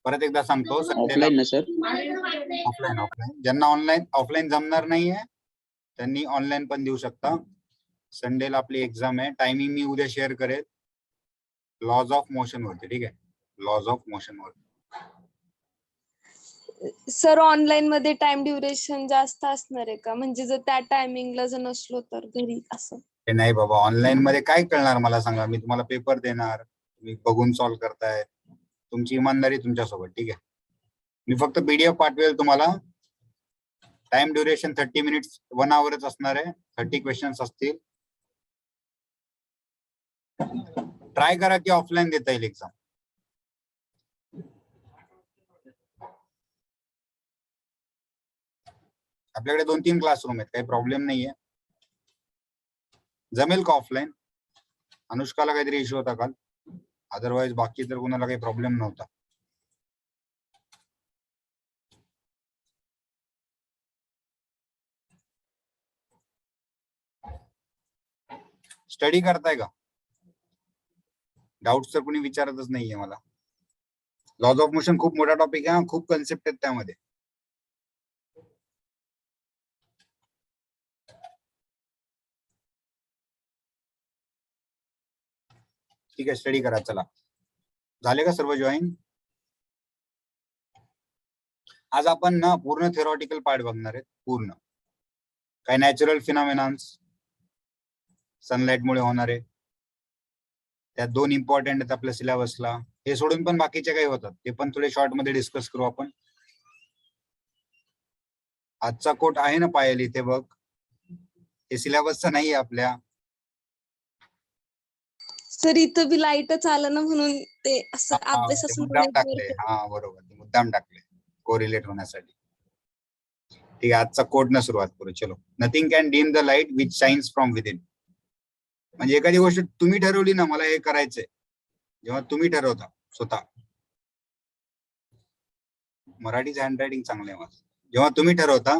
परत एकदा सांगतो, ऑफलाईन ना सर? ऑफलाईन. ज्यांना ऑनलाईन ऑफलाईन जमणार नाहीये त्यांनी ऑनलाईन पण देऊ शकता. संडेला आपली एक्झाम आहे. टायमिंग मी उद्या शेअर करेल लॉज ऑफ मोशन वरती. ठीक आहे, लॉज ऑफ मोशन वरती. सर ऑनलाईन मध्ये टाइम ड्युरेशन जास्त असणार आहे का? म्हणजे जर त्या टायमिंगला जर नसलो तर घरी असं? नाही बाबा, ऑनलाईन मध्ये काय कळणार मला सांगा. मी तुम्हाला पेपर देणार, तुम्ही बघून सॉल्व्ह करताय, तुमची इमानदारी तुमच्यासोबत. ठीक आहे, मी फक्त पीडीएफ पाठवेल तुम्हाला. टाइम ड्युरेशन 30 मिनिट्स 1 आवरच असणार आहे. 30 क्वेश्चन्स असतील. ट्राय करा की ऑफलाईन देता येईल एक्झाम. आपल्याकडे 2-3 क्लासरूम आहेत, काही प्रॉब्लेम नाहीये. जमेल का ऑफलाईन? अनुष्काला काहीतरी इश्यू होता काल, अदरवाइज बाकी तर कोणाला काही प्रॉब्लेम नव्हता. स्टडी करताय का? डाऊट्स तर कोणी विचारतच नाहीये मला. लॉज ऑफ मोशन खूप मोठा टॉपिक आहे, खूप कन्सेप्ट आहेत त्यामध्ये. ठीक आहे, स्टडी करा. चला, झाले का सर्व जॉईन? आज आपण ना पूर्ण थेरॉटिकल पार्ट बघणार आहेत. पूर्ण काही नॅचरल फिनॉमिनान्स सनलाइट मुळे होणारे, त्यात 2 इम्पॉर्टंट आहेत आपल्या सिलेबसला. हे सोडून पण बाकीचे काही होतात, ते पण थोडे शॉर्ट मध्ये डिस्कस करू आपण. आजचा कोट आहे ना पायल इथे बघ, हे सिलेबसचा नाही आपल्या. सर इथं बी लाईटच आलं ना म्हणून ते असं अभ्यासाचं मुद्दाम टाकले. हा बरोबर, मुद्दाम टाकले कोरिलेट होण्यासाठी. ठीक आहे, आजचा कोट न सुरुवात करू. चलो. Nothing can dim the light which shines from within. म्हणजे एखादी गोष्ट तुम्ही ठरवली ना, मला हे करायचंय, जेव्हा तुम्ही ठरवता स्वतः. मराठीचं हँडरायटिंग चांगलं आहे माझं. जेव्हा तुम्ही ठरवता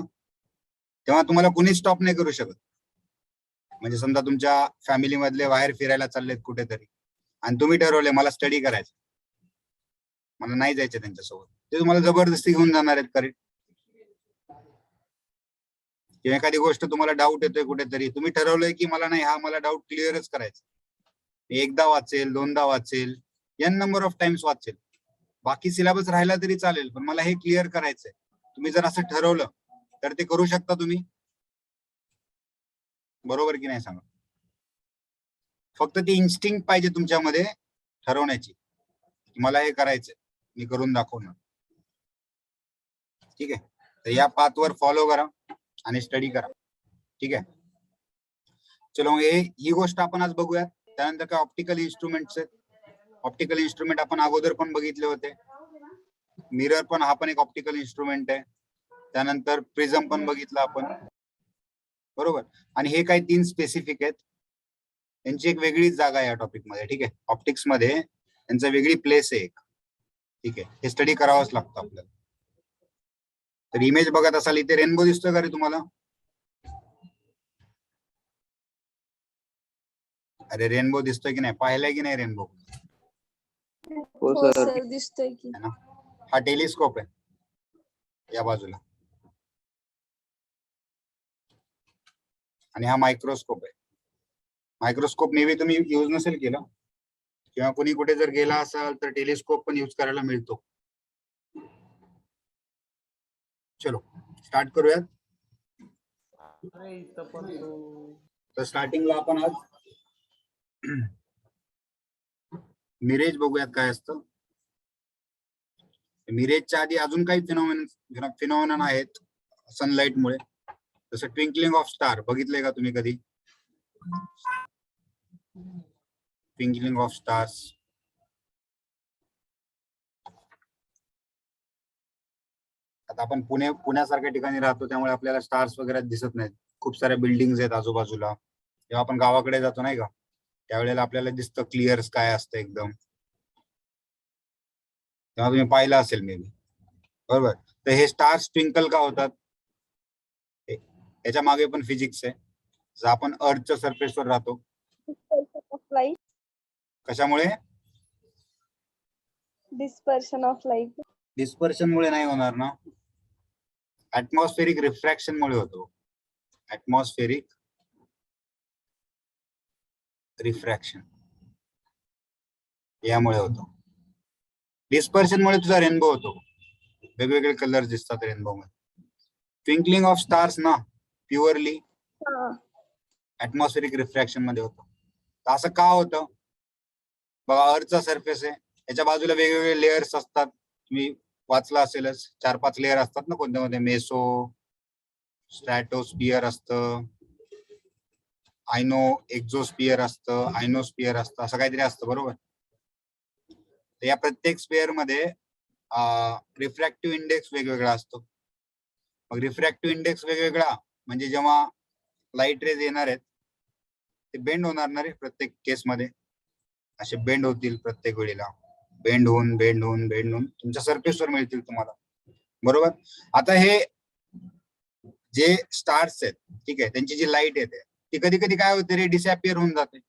तेव्हा तुम्हाला कुणी स्टॉप नाही करू शकत. म्हणजे समजा तुमच्या फॅमिली मधले बाहेर फिरायला चाललेत कुठेतरी, आणि तुम्ही ठरवले मला स्टडी करायचं, मला नाही जायचं त्यांच्यासोबत, ते तुम्हाला जबरदस्ती घेऊन जाणार आहेत करेक्ट. किंवा एखादी गोष्ट तुम्हाला डाऊट येतोय कुठेतरी, तुम्ही ठरवलंय की मला नाही, हा मला डाऊट क्लिअरच करायचा, एकदा वाचेल, 2दा वाचेल, n नंबर ऑफ टाइम्स वाचेल, बाकी सिलेबस राहिला तरी चालेल, पण मला हे क्लिअर करायचंय. तुम्ही जर असं ठरवलं तर ते करू शकता तुम्ही. बरोबर की नाही सांगा? फक्त ती इन्स्टिंक्ट पाहिजे तुमच्यामध्ये ठरवण्याची, मला हे करायचंय, मी करून दाखवणार. ठीक आहे, तर या पाथवर फॉलो करा आणि स्टडी करा. ठीक आहे, चलो. ही गोष्ट आपण आज बघूयात. त्यानंतर काय ऑप्टिकल इन्स्ट्रुमेंट्स आहेत. ऑप्टिकल इन्स्ट्रुमेंट आपण अगोदर पण बघितले होते. मिरर पण, हा पण एक ऑप्टिकल इन्स्ट्रुमेंट आहे. त्यानंतर प्रिझम पण बघितलं आपण, बरोबर. आणि हे काही 3 स्पेसिफिक आहेत, यांची एक वेगळीच जागा आहे या टॉपिक मध्ये. ठीक आहे, ऑप्टिक्स मध्ये यांचं वेगळी प्लेस आहे एक. ठीक आहे, हे स्टडी करावंच लागतं आपल्याला. तर इमेज बघत असाल, इथे रेनबो दिसतोय का रे तुम्हाला? अरे रेनबो दिसतोय की नाही? पाहिलाय की नाही रेनबो? हो सर, दिसतोय की. हा टेलिस्कोप आहे या बाजूला, आणि हा मायक्रोस्कोप आहे. मायक्रोस्कोप मे बी तुम्ही यूज नसेल केला, किंवा कोणी कुठे जर गेला असाल तर टेलिस्कोप पण यूज करायला मिळतो. चलो स्टार्ट करूयात. तर स्टार्टिंगला आपण आज मिरेज बघूयात काय असतं. मिरेजच्या आधी अजून काही फिनॉमिनन आहेत सनलाइट मुळे, जसं ट्विंकलिंग ऑफ स्टार. बघितलंय का तुम्ही कधी ट्विंकलिंग ऑफ स्टार्स? आता आपण पुण्यासारख्या ठिकाणी राहतो, त्यामुळे आपल्याला स्टार्स वगैरे दिसत नाहीत. खूप साऱ्या बिल्डिंग्स आहेत आजूबाजूला. जेव्हा आपण गावाकडे जातो नाही का, त्यावेळेला आपल्याला दिसतं क्लिअर स्काय असतं एकदम. तेव्हा तुम्ही पाहिलं असेल मे बी, बरोबर. तर हे स्टार्स ट्विंकल का होतात, याच्या मागे पण फिजिक्स आहे. जर आपण अर्थच्या सरफेसवर राहतो, कशामुळे? Dispersion of light. डिस्पर्शन मुळे नाही होणार ना, ऍटमॉस्फेरिक रिफ्रॅक्शन मुळे होतो. ऍटमॉस्फेरिक रिफ्रॅक्शन यामुळे होतो. डिस्पर्शन मुळे तुझा रेनबो होतो, वेगवेगळे कलर दिसतात रेनबो मध्ये. ट्विंकलिंग ऑफ स्टार्स ना प्युअरली हा. ऍटमॉस्फेरिक रिफ्रॅक्शन मध्ये होतं. तर असं का होतं बघा, अर्थचा सरफेस आहे, याच्या बाजूला वेगवेगळे लेयर्स असतात. तुम्ही वाचला असेलच, 4-5 लेयर असतात ना कोणत्या मध्ये, मेसो, स्ट्रॅटोस्फियर असतं, आयनो एक्झोस्फियर असतं, आयनोस्फियर असतं, असं काहीतरी असतं बरोबर. तर या प्रत्येक स्फिअर मध्ये रिफ्रॅक्टिव्ह इंडेक्स वेगवेगळा असतो. मग रिफ्रॅक्टिव्ह इंडेक्स वेगवेगळा म्हणजे जेव्हा लाईट रेज येणार आहेत ते बेंड होणार ना रे, प्रत्येक केस मध्ये असे बेंड होतील प्रत्येक वेळेला, बेंड होऊन बेंड होऊन बेंड होऊन तुमच्या सरफेसवर मिळतील तुम्हाला, बरोबर. आता हे जे स्टार्स आहेत, ठीक आहे, त्यांची जी लाईट येते ती कधी कधी काय होते रे, डिसअपिअर होऊन जाते.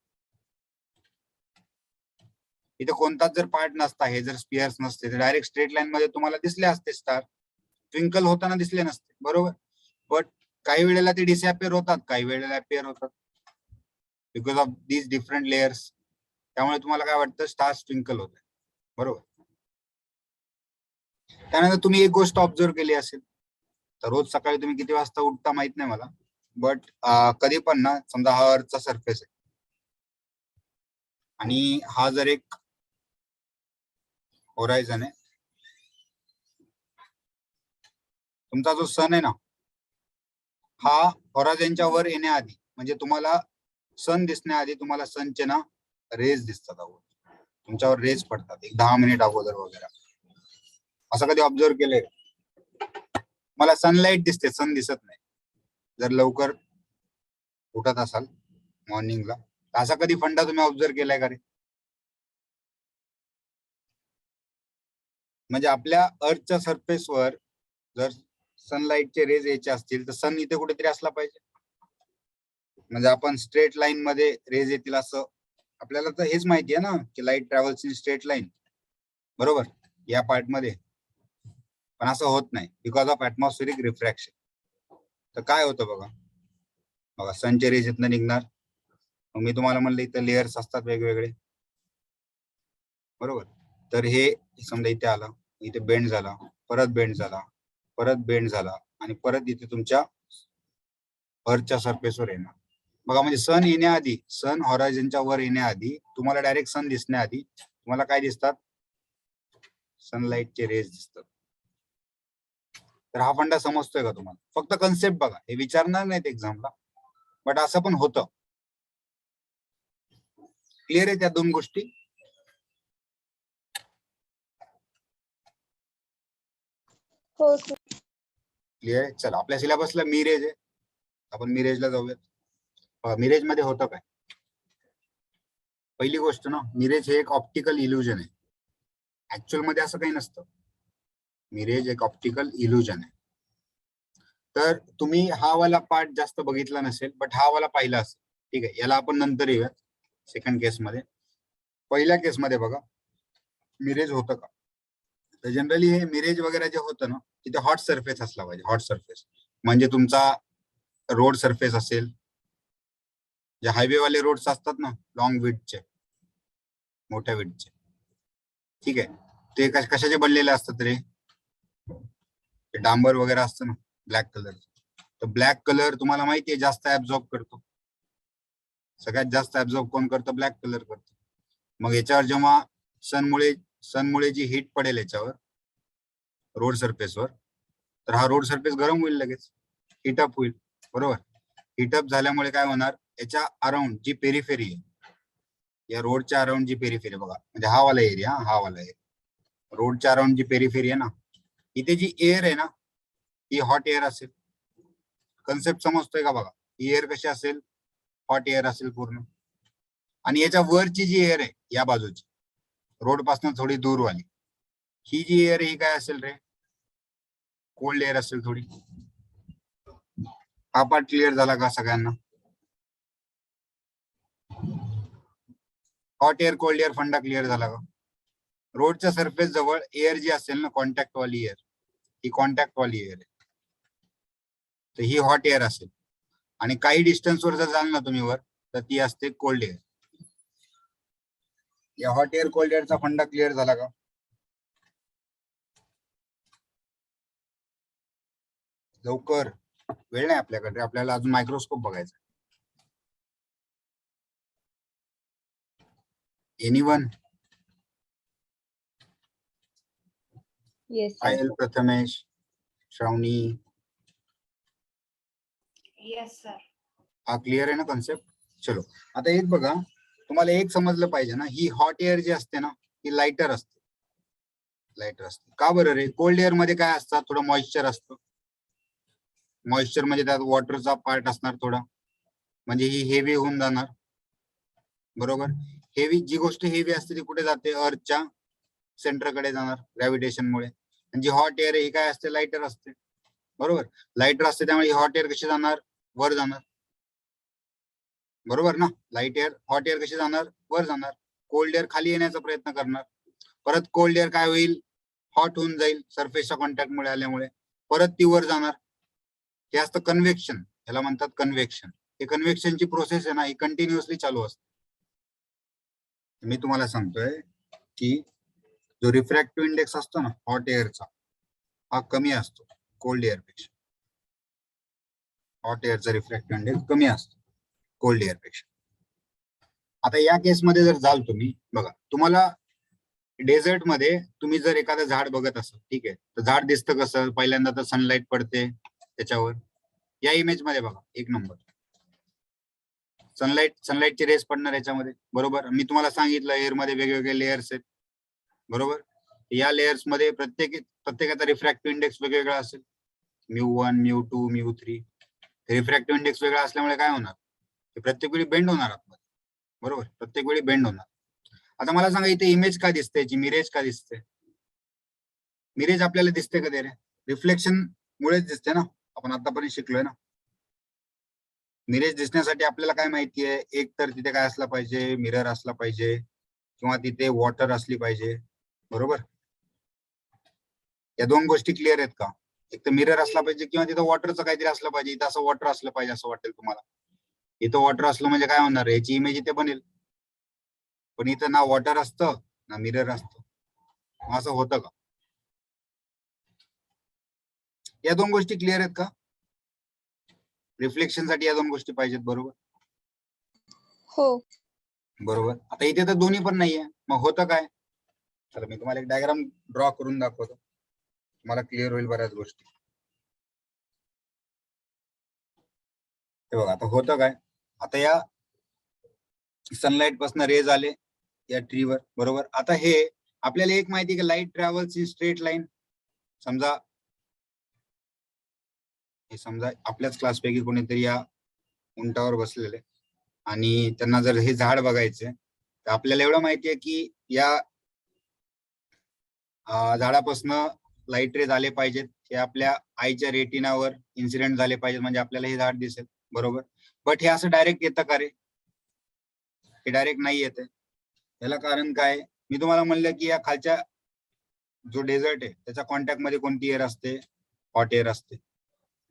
इथे कोणताच जर पार्ट नसता, हे जर स्पिअर्स नसते तर डायरेक्ट स्ट्रेट लाईन मध्ये तुम्हाला दिसले असते स्टार, ट्विंकल होताना दिसले नसते, बरोबर. बट काही वेळेला ते डिसअपिअर होतात, काही वेळेला अपिअर होतात because of these different layers. त्यामुळे तुम्हाला काय वाटतं, स्टार्स ट्विंकल होत, बरोबर. त्यानंतर तुम्ही एक गोष्ट ऑब्झर्व केली असेल, तर रोज सकाळी तुम्ही किती वाजता उठता माहित नाही मला, बट कधी पण ना, समजा हा अर्थचा सरफेस आहे आणि हा जर एक होरायझन आहे, तुमचा जो सन आहे ना, हा होरायझनच्या वर येण्याआधी म्हणजे तुम्हाला सन दिसण्याआधी तुम्हाला सनचे ना रेज दिसतात अगोदर, तुमच्यावर रेज पडतात एक 10 मिनिट अगोदर वगैरे. असं कधी ऑब्झर्व केलंय? मला सनलाईट दिसते, सन दिसत नाही जर लवकर उठत असाल मॉर्निंगला. असा कधी फंडा तुम्ही ऑब्झर्व केलाय का रे? म्हणजे आपल्या अर्थच्या सरफेसवर जर सनलाईटचे रेज यायचे असतील तर सन इथे कुठेतरी असला पाहिजे, म्हणजे आपण स्ट्रेट लाईन मध्ये रेज येतील असं आपल्याला तर हेच माहिती आहे ना, की light travels in straight line, बरोबर, या पार्ट मध्ये. पण असं होत नाही बिकॉज ऑफ ऍटमॉस्फेरिक रिफ्रॅक्शन. तर काय होतं बघा, बघा सनचे रेज इथनं निघणार, मग मी तुम्हाला म्हणलं इथं लेयर्स असतात वेगवेगळे, बरोबर. तर हे समजा इथे आला, इथे बेंड झाला, परत बेंड झाला, परत बेंड झाला आणि परत इथे तुमच्या अर्थच्या सरफेसवर येणार. बघा म्हणजे सन येण्याआधी, सन हॉरायझनच्या वर येण्याआधी तुम्हाला डायरेक्ट सन दिसण्याआधी तुम्हाला काय दिसतात, सनलाईटचे रेज दिसतात. तर हा फंडा समजतोय का तुम्हाला? फक्त कन्सेप्ट बघा, हे विचारणार नाहीत एक्झामला, बट असं पण होतं. क्लिअर आहे त्या दोन गोष्टी? हो सर. क्लिअर आहे. चला आपल्या सिलेबसला मिरेज आहे, आपण मिरेजला जाऊयात. मिरेज मध्ये होतं काय? पहिली गोष्ट ना, मिरेज हे एक ऑप्टिकल इल्युजन आहे, ऍक्च्युअल मध्ये असं काही नसतं. मिरेज एक ऑप्टिकल इल्युजन आहे. तर तुम्ही हा वाला पार्ट जास्त बघितला नसेल, बट हा वाला पाहिला असेल, ठीक आहे. याला आपण नंतर येऊयात सेकंड केस मध्ये. पहिल्या केस मध्ये बघा मिरेज होतं का, तर जनरली हे मिरेज वगैरे जे होतं ना, तिथे हॉट सरफेस असला पाहिजे. हॉट सरफेस म्हणजे तुमचा रोड सरफेस असेल, जे हायवे वाले रोड्स असतात ना, लॉंग विड्थचे, मोठ्या विड्थचे, ठीक आहे, ते कशाचे बनलेले असतात रे, ते डांबर वगैरे असतं ना ब्लॅक कलर. तर ब्लॅक कलर तुम्हाला माहिती आहे जास्त ऍब्झॉर्ब करतो, सगळ्यात जास्त ऍब्झॉर्ब कोण करतं, ब्लॅक कलर करतो. मग याच्यावर जेव्हा सनमुळे जी हीट पडेल याच्यावर रोड सरफेसवर, तर हा रोड सरफेस गरम होईल, लगेच हीटअप होईल, बरोबर. हीटअप झाल्यामुळे काय होणार, याच्या अराउंड जी पेरिफेरी आहे, या रोडच्या अराउंड जी पेरिफेरी बघा, म्हणजे हा वाला एरिया, हा वाला एरिया, रोडच्या अराउंड जी पेरिफेरी आहे ना, इथे जी एअर आहे ना, ही हॉट एअर असेल. कन्सेप्ट समजतोय का? बघा ही एअर कशी असेल, हॉट एअर असेल पूर्ण. आणि याच्या वरची जी एअर आहे या बाजूची, रोड पासून थोडी दूर वाली, ही जी एअर ही काय असेल रे, कोल्ड एअर असेल थोडी. हा पार्ट क्लिअर झाला का सगळ्यांना? हॉट एअर कोल्ड एअर फंडा क्लिअर झाला का? रोडच्या सरफेस जवळ एअर जी असेल ना, कॉन्टॅक्ट वाली एअर, ही कॉन्टॅक्ट वाली एअर आहे, तर ही हॉट एअर असेल. आणि काही डिस्टन्सवर जर जाल ना तुम्ही वर, तर ती असते कोल्ड एअर. या हॉट एअर कोल्ड एअरचा फंडा क्लिअर झाला का? लवकर, वेळ नाही आपल्याकडे, आपल्याला अजून मायक्रोस्कोप बघायचा. Anyone? Yes sir. Payal, Prathamesh, Shravani, yes sir. हा क्लिअर आहे ना कॉन्सेप्ट? चलो, आता एक बघा, तुम्हाला एक समजलं पाहिजे ना, ही हॉट एअर जी असते ना, ती लाइटर असते. लाइटर असते का बरं रे? कोल्ड एअर मध्ये काय असतं? थोडं मॉइश्चर असतं. मॉइश्चर म्हणजे त्यात वॉटरचा पार्ट असणार थोडा, म्हणजे ही हेवी होऊन जाणार. बरोबर? हेवी, जी गोष्ट हेवी असते ती कुठे जाते? अर्थच्या सेंटरकडे जाणार ग्रॅव्हिटेशनमुळे. आणि जी हॉट एअर आहे ही काय असते? लाइटर असते. बरोबर? लाइटर असते, त्यामुळे हॉट एअर कशी जाणार? वर जाणार. बरोबर ना? लाईट एअर, हॉट एअर कशी जाणार? वर जाणार. कोल्ड एअर खाली येण्याचा प्रयत्न करणार. परत कोल्ड एअर काय होईल? हॉट होऊन जाईल सरफेसच्या कॉन्टॅक्ट मुळे आल्यामुळे, परत ती वर जाणार. हे असतं कन्व्हेक्शन, याला म्हणतात कन्व्हेक्शन. हे कन्व्हेक्शनची प्रोसेस आहे ना, ही कंटिन्युअसली चालू असते. मी तुम्हाला सांगतोय की जो रिफ्रॅक्टिव्ह इंडेक्स असतो ना हॉट एअरचा, हा कमी असतो कोल्ड एअर पेक्षा. हॉट एअरचा रिफ्रॅक्टिव्ह इंडेक्स कमी असतो कोल्ड एअर पेक्षा. आता या केसमध्ये जर जाल तुम्ही, बघा, तुम्हाला डेझर्ट मध्ये तुम्ही जर एखादं झाड बघत असाल, ठीक आहे, तर झाड दिसतं कसं? पहिल्यांदा तर सनलाईट पडते त्याच्यावर. या इमेज मध्ये बघा, एक नंबर सनलाईटचे रेस पडणार याच्यामध्ये. बरोबर? मी तुम्हाला सांगितलं एअर मध्ये वेगवेगळे लेयर्स आहेत. बरोबर? या लेयर्स मध्ये प्रत्येकाचा रिफ्रॅक्टिव्ह इंडेक्स वेगवेगळा असेल. μ1, μ2, μ3. रिफ्रॅक्टिव्ह इंडेक्स वेगळा असल्यामुळे काय होणार? ते प्रत्येक वेळी बेंड होणार आतमध्ये. बरोबर? प्रत्येक वेळी बेंड होणार. आता मला सांगा, इथे इमेज का दिसते, याची मिरेज का दिसते? मिरेज आपल्याला दिसते कधी रे? रिफ्लेक्शन मुळेच दिसते ना, आपण आतापर्यंत शिकलोय ना. मिरेज दिसण्यासाठी आपल्याला काय माहिती आहे? एक तर तिथे काय असला पाहिजे? मिरर असला पाहिजे, किंवा तिथे वॉटर असली पाहिजे. बरोबर? या दोन गोष्टी क्लिअर आहेत का? एक तर मिरर असला पाहिजे, किंवा तिथं वॉटरचं काहीतरी असलं पाहिजे. इथं असं वॉटर असलं पाहिजे असं वाटेल तुम्हाला. इथं वॉटर असलं म्हणजे काय होणार? याची इमेज इथे बनेल, पण इथं ना वॉटर असतं ना मिरर असतं. असं होतं का? या दोन गोष्टी क्लिअर आहेत का? रिफ्लेक्शन साठी या दोन गोष्टी पाहिजेत. बरोबर? हो. बरोबर. आता इथे तर दोन्ही पण नाहीये, मग होतं काय? चला मी तुम्हाला एक डायग्राम ड्रॉ करून दाखवतो, तुम्हाला क्लिअर होईल बऱ्याच गोष्टी. हे बघा, आता होतं काय? आता या सनलाइट पासून रेज आले या ट्रीवर. बरोबर? आता हे आपल्याला एक माहिती आहे की light travels in straight line. समजा आपल्याच क्लासपैकी कोणीतरी या उंटावर बसलेले, आणि त्यांना जर हे झाड बघायचे, तर आपल्याला एवढं माहितीये की या झाडापासून लाईट रेज आले पाहिजेत, हे आपल्या आईच्या रेटिनावर इन्सिडेंट झाले पाहिजेत, म्हणजे आपल्याला हे झाड दिसेल. बरोबर? बट हे असं डायरेक्ट येतं का रे? हे डायरेक्ट नाही येते. याला कारण काय? मी तुम्हाला म्हणलं की या खालच्या जो डेझर्ट आहे त्याच्या कॉन्टॅक्ट मध्ये कोणती एअर असते? हॉट एअर असते.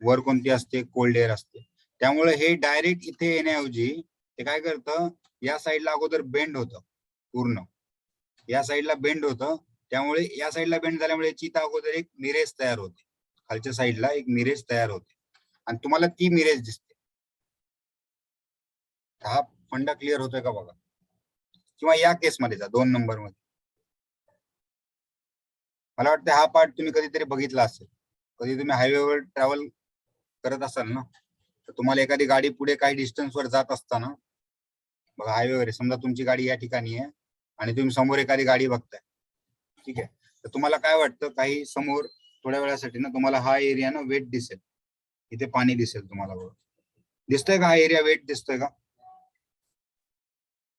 वर कोणती असते? कोल्ड एअर असते. त्यामुळे हे डायरेक्ट इथे येण्याऐवजी ते काय करतं, या साईडला अगोदर बेंड होतं पूर्ण, या साईडला बेंड होतं. त्यामुळे या साईडला बेंड झाल्यामुळे याची अगोदर एक मिरेज तयार होते, खालच्या साईडला एक मिरेज तयार होते, आणि तुम्हाला ती मिरेज दिसते. हा फंडा क्लिअर होतोय का बघा? किंवा या केसमध्ये जा, 2 नंबर मध्ये. मला वाटतं हा पार्ट तुम्ही कधीतरी बघितला असेल. कधी तुम्ही हायवेवर ट्रॅव्हल करत असाल ना, तर तुम्हाला एखादी गाडी पुढे काही डिस्टन्सवर जात असताना बघा, हायवेवर समजा तुमची गाडी या ठिकाणी आहे आणि तुम्ही समोर एखादी गाडी बघताय, ठीक आहे, तर तुम्हाला काय वाटतं, काही समोर थोड्या वेळासाठी ना तुम्हाला हा एरिया ना वेट दिसेल, इथे पाणी दिसेल तुम्हाला. बघा, दिसतोय का हा एरिया वेट दिसतोय का?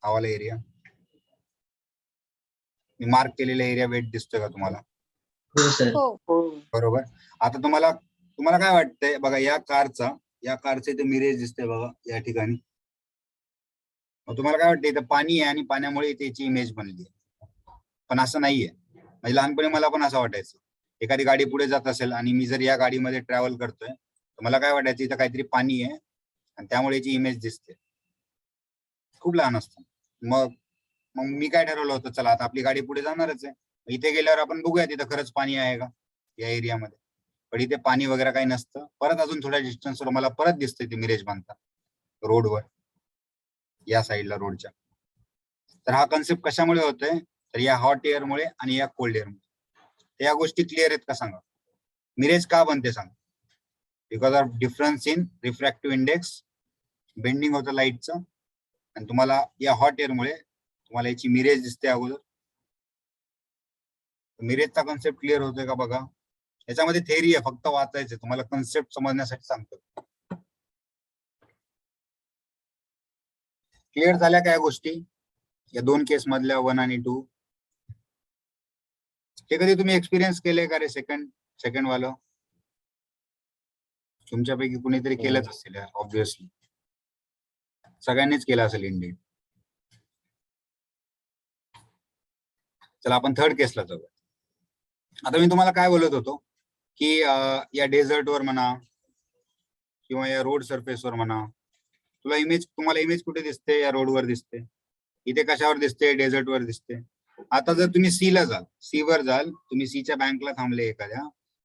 हा वाला एरिया मी मार्क केलेला एरिया वेट दिसतोय का तुम्हाला? हो सर. हो. बरोबर. आता तुम्हाला काय वाटतंय? बघा, या कारचे इथे मिरेज दिसतंय बघा या ठिकाणी. तुम्हाला काय वाटतं? इथं पाणी आहे आणि पाण्यामुळे इथे याची इमेज बनली आहे. पण असं नाहीये. म्हणजे लहानपणी मला पण असं वाटायचं, एखादी गाडी पुढे जात असेल आणि मी जर या गाडीमध्ये ट्रॅव्हल करतोय तर मला काय वाटायचं, इथं काहीतरी पाणी आहे आणि त्यामुळे याची इमेज दिसते. खूप लहान असतं. मग मग मी काय ठरवलं होतं, चला आता आपली गाडी पुढे जाणारच आहे, इथे गेल्यावर आपण बघूया तिथं खरंच पाणी आहे का या एरियामध्ये. पण इथे पाणी वगैरे काही नसतं. परत अजून थोड्या डिस्टन्सवर मला परत दिसतंय ते मिरेज बांधता रोडवर, या साईडला रोडच्या. तर हा कन्सेप्ट कशामुळे होतोय, तर या हॉट एअरमुळे आणि या कोल्ड एअरमुळे. या गोष्टी क्लिअर आहेत का सांगा? मिरेज का बनते सांगा? Because of difference in refractive index, bending होतं लाईटचं, आणि तुम्हाला या हॉट एअरमुळे तुम्हाला याची मिरेज दिसते अगोदर. मिरेजचा कन्सेप्ट क्लिअर होतोय का बघा? याच्यामध्ये थेअरी आहे, फक्त वाचायचं, तुम्हाला कन्सेप्ट समजण्यासाठी सांगतो. क्लिअर झाल्या काय गोष्टी या दोन केस मधल्या, 1 आणि 2? हे कधी तुम्ही एक्सपिरियन्स केले का रे? सेकंड वालं तुमच्यापैकी कुणीतरी केलंच असेल ऑब्विसली, सगळ्यांनीच केलं असेल इंडियन. चला आपण थर्ड केसला जाऊया. आता मी तुम्हाला काय बोलत होतो की या डेझर्टवर म्हणा किंवा या रोड सरफेसवर म्हणा, तुम्हाला इमेज कुठे दिसते? या रोडवर दिसते. इथे कशावर दिसते? डेझर्टवर दिसते. आता जर तुम्ही सीला जाल, सीवर जाल, तुम्ही सीच्या बँकला थांबले एखाद्या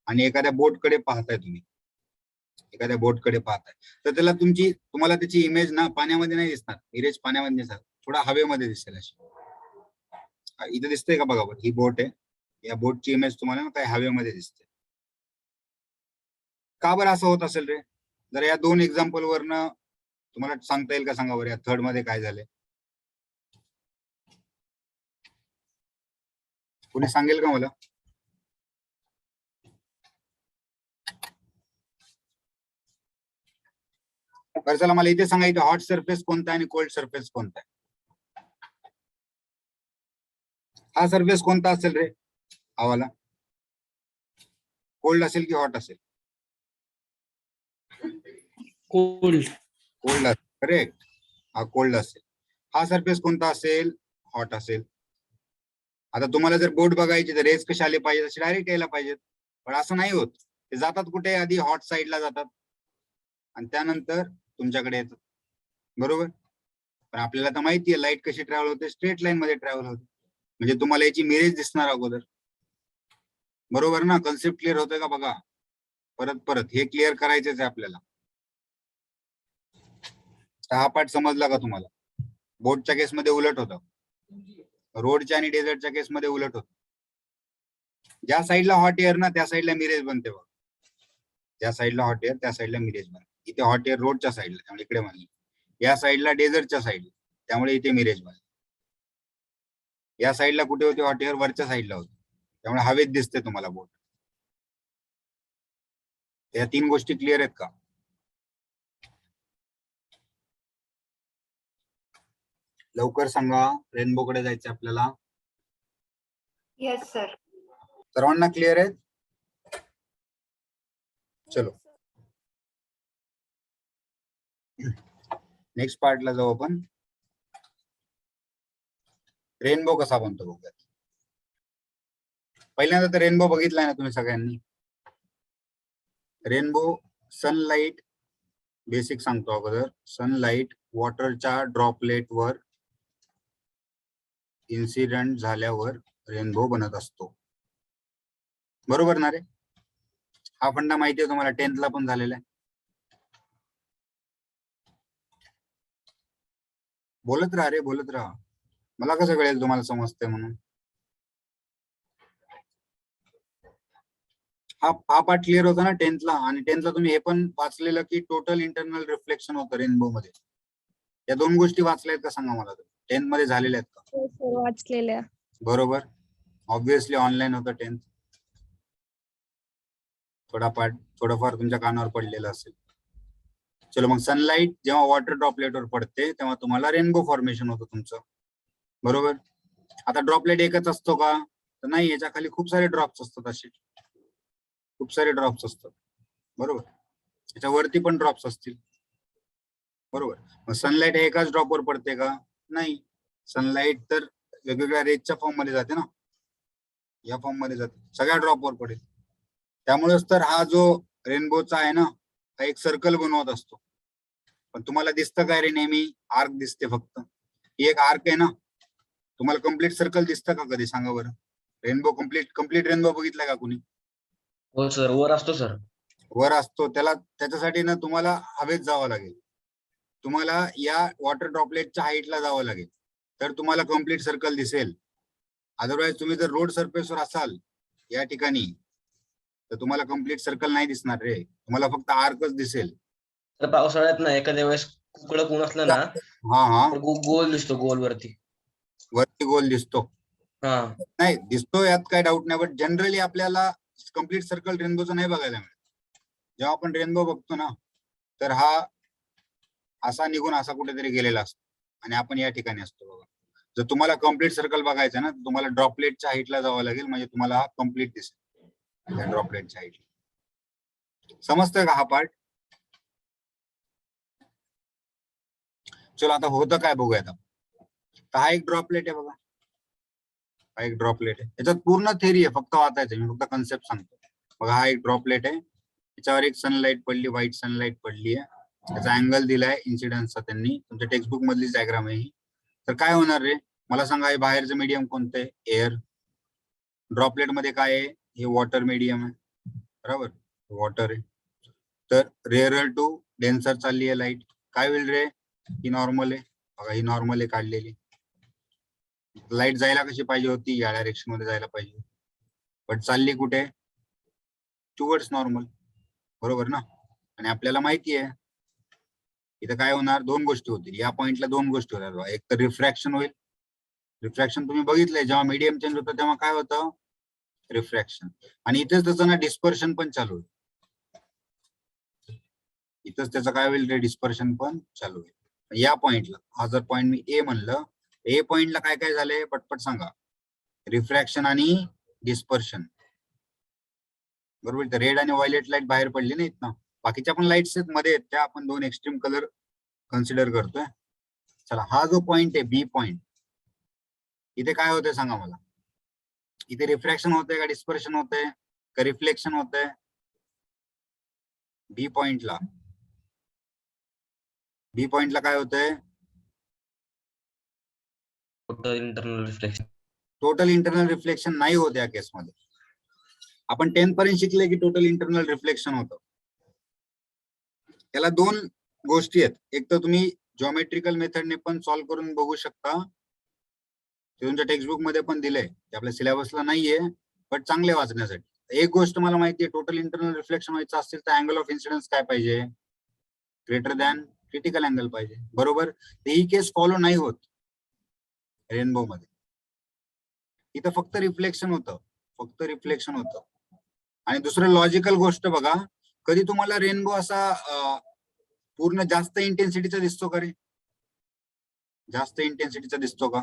आणि एखाद्या बोटकडे पाहताय, तुम्ही एखाद्या बोटकडे पाहताय, तर तुम्हाला त्याची इमेज ना पाण्यामध्ये नाही दिसणार. इमेज पाण्यामध्ये दिसणार, थोडा हवेमध्ये दिसेल अशी. इथे दिसतंय का बघा, ही बोट आहे, या बोटची इमेज तुम्हाला काय हवेमध्ये दिसते. का बरं असं होत असेल रे? जर या दोन एक्झाम्पल वरनं तुम्हाला सांगता येईल का सांगा बरं, या थर्ड मध्ये काय झाले? कोणी सांगेल का मला? बरं चला, मला इथे सांगा, इथे हॉट सरफेस कोणता आहे आणि कोल्ड सरफेस कोणता आहे? हा सरफेस कोणता असेल रे आवाला? कोल्ड असेल की हॉट असेल? कोल्ड. कोल्ड असेल, करेक्ट. हा कोल्ड असेल. हा सरफेस कोणता असेल? हॉट असेल. आता तुम्हाला जर बोट बघायची तर रेज कशी आले पाहिजे, असे डायरेक्ट यायला पाहिजेत, पण असं नाही होत. ते जातात कुठे? आधी हॉट साईडला जातात आणि त्यानंतर तुमच्याकडे येतात, बरोबर? पण आपल्याला तर माहितीये लाईट कशी ट्रॅव्हल होते, स्ट्रेट लाईन मध्ये ट्रॅव्हल होते. म्हणजे तुम्हाला याची मिरेज दिसणार अगोदर, बरोबर ना? कन्सेप्ट क्लिअर होतोय का बघा? परत हे क्लिअर करायचंच आहे आपल्याला. हा पार्ट समजला का तुम्हाला? बोटच्या केसमध्ये उलट होतं, रोडच्या आणि डेझर्टच्या केसमध्ये उलट होतं. ज्या साईडला हॉट एअर ना त्या साईडला मिरेज बनते बघा. ज्या साईडला हॉट एअर त्या साईडला मिरेज बनते. इथे हॉट एअर रोडच्या साईडला, त्यामुळे इकडे बनली. या साईडला डेझर्टच्या साईडला, त्यामुळे इथे मिरेज बनली. या साईडला कुठे होते हॉट एअर? वरच्या साईडला होते, त्यामुळे हवेत दिसते तुम्हाला बोट. या तीन गोष्टी क्लिअर आहेत का? लवकर सांगा, रेनबोकडे जायचं आपल्याला. Yes sir. सर्वांना क्लिअर आहे? चलो नेक्स्ट पार्टला जाऊ आपण. रेनबो कसा बनतो बघूयात. पहिल्यांदा तर रेनबो बघितलाय ना तुम्ही सगळ्यांनी? रेनबो सनलाइट, बेसिक सांगतो अगोदर. सनलाइट वॉटरच्या ड्रॉपलेटवर इन्सिडेंट झाल्यावर रेनबो बनत असतो, बरोबर ना रे? हा फंडा माहिती आहे तुम्हाला, 10th ला पण झालेला आहे. बोलत राहा रे, बोलत राहा. मला कसं कळेल तुम्हाला समजते म्हणून? हा पार्ट क्लिअर होता ना 10th ला? आणि 10th ला तुम्ही हे पण वाचलेलं की टोटल इंटरनल रिफ्लेक्शन होतं रेनबो मध्ये. या दोन गोष्टी वाचल्या आहेत का सांगा मला? 10th मध्ये झालेल्या आहेत का? वाचलेल्या. बरोबर, ऑब्विसली ऑनलाईन होतं 10th. थोडंफार तुमच्या कानावर पडलेलं असेल. चलो मग, सनलाइट जेव्हा वॉटर ड्रॉपलेटवर पडते तेव्हा तुम्हाला रेनबो फॉर्मेशन होतं तुमचं, बरोबर? आता ड्रॉपलेट एकच असतो का? तर नाही, याच्या खाली खूप सारे ड्रॉप्स असतात, असे खूप सारे ड्रॉप्स असतात, बरोबर? याच्यावरती पण ड्रॉप्स असतील, बरोबर? मग सनलाइट एकाच ड्रॉपवर पडते का? नाही, सनलाइट तर वेगवेगळ्या रेजच्या फॉर्म मध्ये जाते ना. या फॉर्म मध्ये जाते, सगळ्या ड्रॉपवर पडेल. त्यामुळेच तर हा जो रेनबोचा आहे ना, हा एक सर्कल बनवत असतो. पण तुम्हाला दिसतं काय रे नेहमी? आर्क दिसते फक्त. ही एक आर्क आहे ना. तुम्हाला कम्प्लीट सर्कल दिसतं का कधी? सांगा बरं. रेनबो कम्प्लीट रेनबो बघितला का कुणी? हो सर, वर असतो सर. वर असतो. त्याच्यासाठी ना तुम्हाला हवेत जावं लागेल. तुम्हाला या वॉटर ड्रॉपलेटच्या हाईटला जावं लागेल, तर तुम्हाला कम्प्लीट सर्कल दिसेल. अदरवाईज तुम्ही जर रोड सरफेसवर असाल या ठिकाणी, तर तुम्हाला कम्प्लीट सर्कल नाही दिसणार रे. तुम्हाला फक्त आर्कच दिसेल. तर पावसाळ्यात ना एखाद्या वेळेस कडक ऊन असलं ना, हा तर गोल दिसतो, गोल वरती. वरती गोल दिसतो. हा नाही दिसतो, यात काय डाऊट नाही. बट जनरली आपल्याला कम्प्लीट सर्कल रेनबोचं नाही बघायला मिळत. जेव्हा आपण रेनबो बघतो ना, तर हा असा निघून असा कुठेतरी गेलेला असतो आणि आपण या ठिकाणी असतो बघा. जर तुम्हाला कम्प्लीट सर्कल बघायचं ना, तर तुम्हाला ड्रॉपलेटच्या हाईटला जावं लागेल, म्हणजे तुम्हाला हा कम्प्लीट दिसेल त्या ड्रॉपलेटच्या हाईटला. समजतंय का हा पार्ट? चलो आता होतं काय बघूयात आपण. तर हा एक ड्रॉपलेट आहे बघा, हा एक ड्रॉपलेट आहे. याच्यात पूर्ण थेरी आहे, फक्त वाचायचं, मी फक्त कन्सेप्ट सांगतो. बघा हा एक ड्रॉपलेट आहे, त्याच्यावर एक सनलाईट पडली, व्हाईट सनलाईट पडली आहे. त्याचा अँगल दिलाय इन्सिडन्सचा त्यांनी, तुमच्या टेक्स्टबुक मधली डायग्राम आहे ही. तर काय होणार रे, मला सांगा, हे बाहेरचं मीडियम कोणतं आहे? एअर. ड्रॉपलेट मध्ये काय आहे? हे वॉटर मीडियम आहे, बरोबर, वॉटर आहे. तर रेअरर टू डेन्सर चालली आहे लाईट. काय होईल रे? ही नॉर्मल आहे बघा, ही नॉर्मल आहे काढलेली. लाईट जायला कशी पाहिजे होती? या डायरेक्शन मध्ये जायला पाहिजे, बट चालली कुठे? टुवर्ड्स नॉर्मल, बरोबर ना. आणि आपल्याला माहिती आहे इथं काय होणार, दोन गोष्टी होतील या पॉइंटला. दोन गोष्टी होतात, एक तर रिफ्रॅक्शन होईल. रिफ्रॅक्शन तुम्ही बघितलंय, जेव्हा मीडियम चेंज होतं तेव्हा काय होतं? रिफ्रॅक्शन. आणि इथेच त्याचं ना डिस्पर्शन पण चालू होईल. इथंच त्याचं काय होईल रे? डिस्पर्शन पण चालू होईल या पॉइंटला. हा जर पॉइंट मी ए म्हणलं, ए पॉइंटला काय काय झालंय पटपट सांगा? रिफ्रॅक्शन आणि डिस्पर्शन, बरोबर. रेड आणि व्हायलेट लाईट बाहेर पडली नाहीत ना. बाकीच्या पण लाईट्स आहेत मध्ये, त्या आपण दोन एक्स्ट्रीम कलर कन्सिडर करतोय. चला, हा जो पॉइंट आहे बी पॉइंट, इथे काय होतंय सांगा मला? इथे रिफ्रॅक्शन होतंय का डिस्पर्शन होतंय का रिफ्लेक्शन होतंय? बी पॉइंटला, बी पॉइंटला काय होतंय? Total internal reflection. Total internal reflection नाही होत या केसमध्ये. आपण 10 पर्यंत शिकले की टोटल इंटरनल रिफ्लेक्शन होतं. त्याला दोन गोष्टी आहेत, एक तर तुम्ही जॉमेट्रिकल मेथडने पण सॉल्व्ह करून बघू शकता, ते तुमच्या टेक्स्टबुक मध्ये पण दिलंय, ते आपल्या सिलेबसला नाहीये, बट चांगले वाचण्यासाठी. एक गोष्ट मला माहिती आहे, टोटल इंटरनल रिफ्लेक्शन व्हायचं असेल तर अँगल ऑफ इन्सिडन्स काय पाहिजे? ग्रेटर दॅन क्रिटिकल अँगल पाहिजे, बरोबर. ही केस फॉलो नाही होत रेनबो मध्ये. इथं फक्त रिफ्लेक्शन होतं, फक्त रिफ्लेक्शन होतं. आणि दुसरं लॉजिकल गोष्ट बघा, कधी तुम्हाला रेनबो असा पूर्ण जास्त इंटेन्सिटीचा दिसतो का रे? जास्त इंटेन्सिटीचा दिसतो का?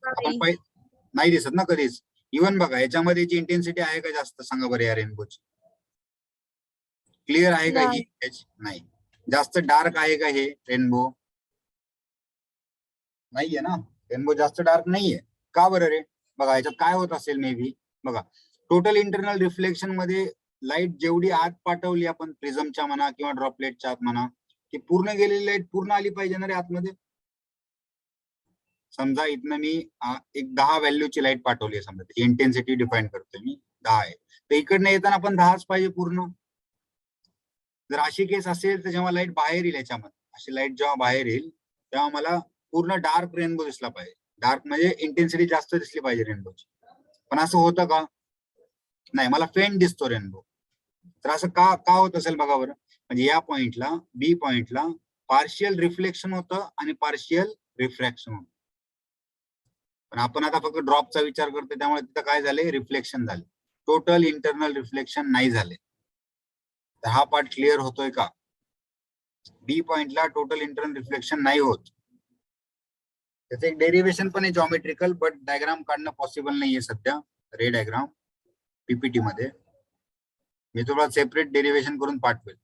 आपण नाही दिसत ना कधीच. इव्हन बघा याच्यामध्ये जी इंटेन्सिटी आहे का जास्त, सांगा बरं या रेनबोची? क्लिअर आहे का ही? नाही. जास्त डार्क आहे का हे रेनबो? नाहीये ना, रेनबो जास्त डार्क नाहीये. का बरं रे? बघा याच्यात काय होत असेल मे बी. बघा, टोटल इंटरनल रिफ्लेक्शन मध्ये लाईट जेवढी आत पाठवली आपण प्रिझमच्या म्हणा किंवा ड्रॉपलेटच्या आत म्हणा, ती पूर्ण गेलेली लाईट पूर्ण आली पाहिजे ना रे आतमध्ये. समजा इथनं मी एक 10 व्हॅल्यूची लाईट पाठवली आहे, समजा त्याची इंटेन्सिटी डिफाईन करतोय मी 10 आहे, तर इकडनं येताना पण 10च पाहिजे पूर्ण. जर अशी केस असेल तर जेव्हा लाईट बाहेर येईल याच्यामध्ये, अशी लाईट जेव्हा बाहेर येईल तेव्हा मला पूर्ण डार्क रेनबो दिसला पाहिजे. डार्क म्हणजे इंटेन्सिटी जास्त दिसली पाहिजे रेनबोची. पण असं होतं का? नाही, मला फेंट दिसतो रेनबो. तर असं का का होत असेल बघा बरं. म्हणजे या पॉइंटला, बी पॉइंटला पार्शियल रिफ्लेक्शन होतं आणि पार्शियल रिफ्रॅक्शन होतं. पण आपण आता फक्त ड्रॉपचा विचार करतोय, त्यामुळे तिथं काय झाले? रिफ्लेक्शन झाले. टोटल इंटरनल रिफ्लेक्शन नाही झाले. तर हा पार्ट क्लिअर होतोय का? बी पॉइंटला टोटल इंटरनल रिफ्लेक्शन नाही होत. त्याचं एक डेरिव्हेशन पण आहे जॉमेट्रिकल, बट डायग्राम काढणं पॉसिबल नाहीये सध्या, रे डायग्राम पीपीटी मध्ये. मी तुम्हाला सेपरेट डेरिव्हेशन करून पाठवेल,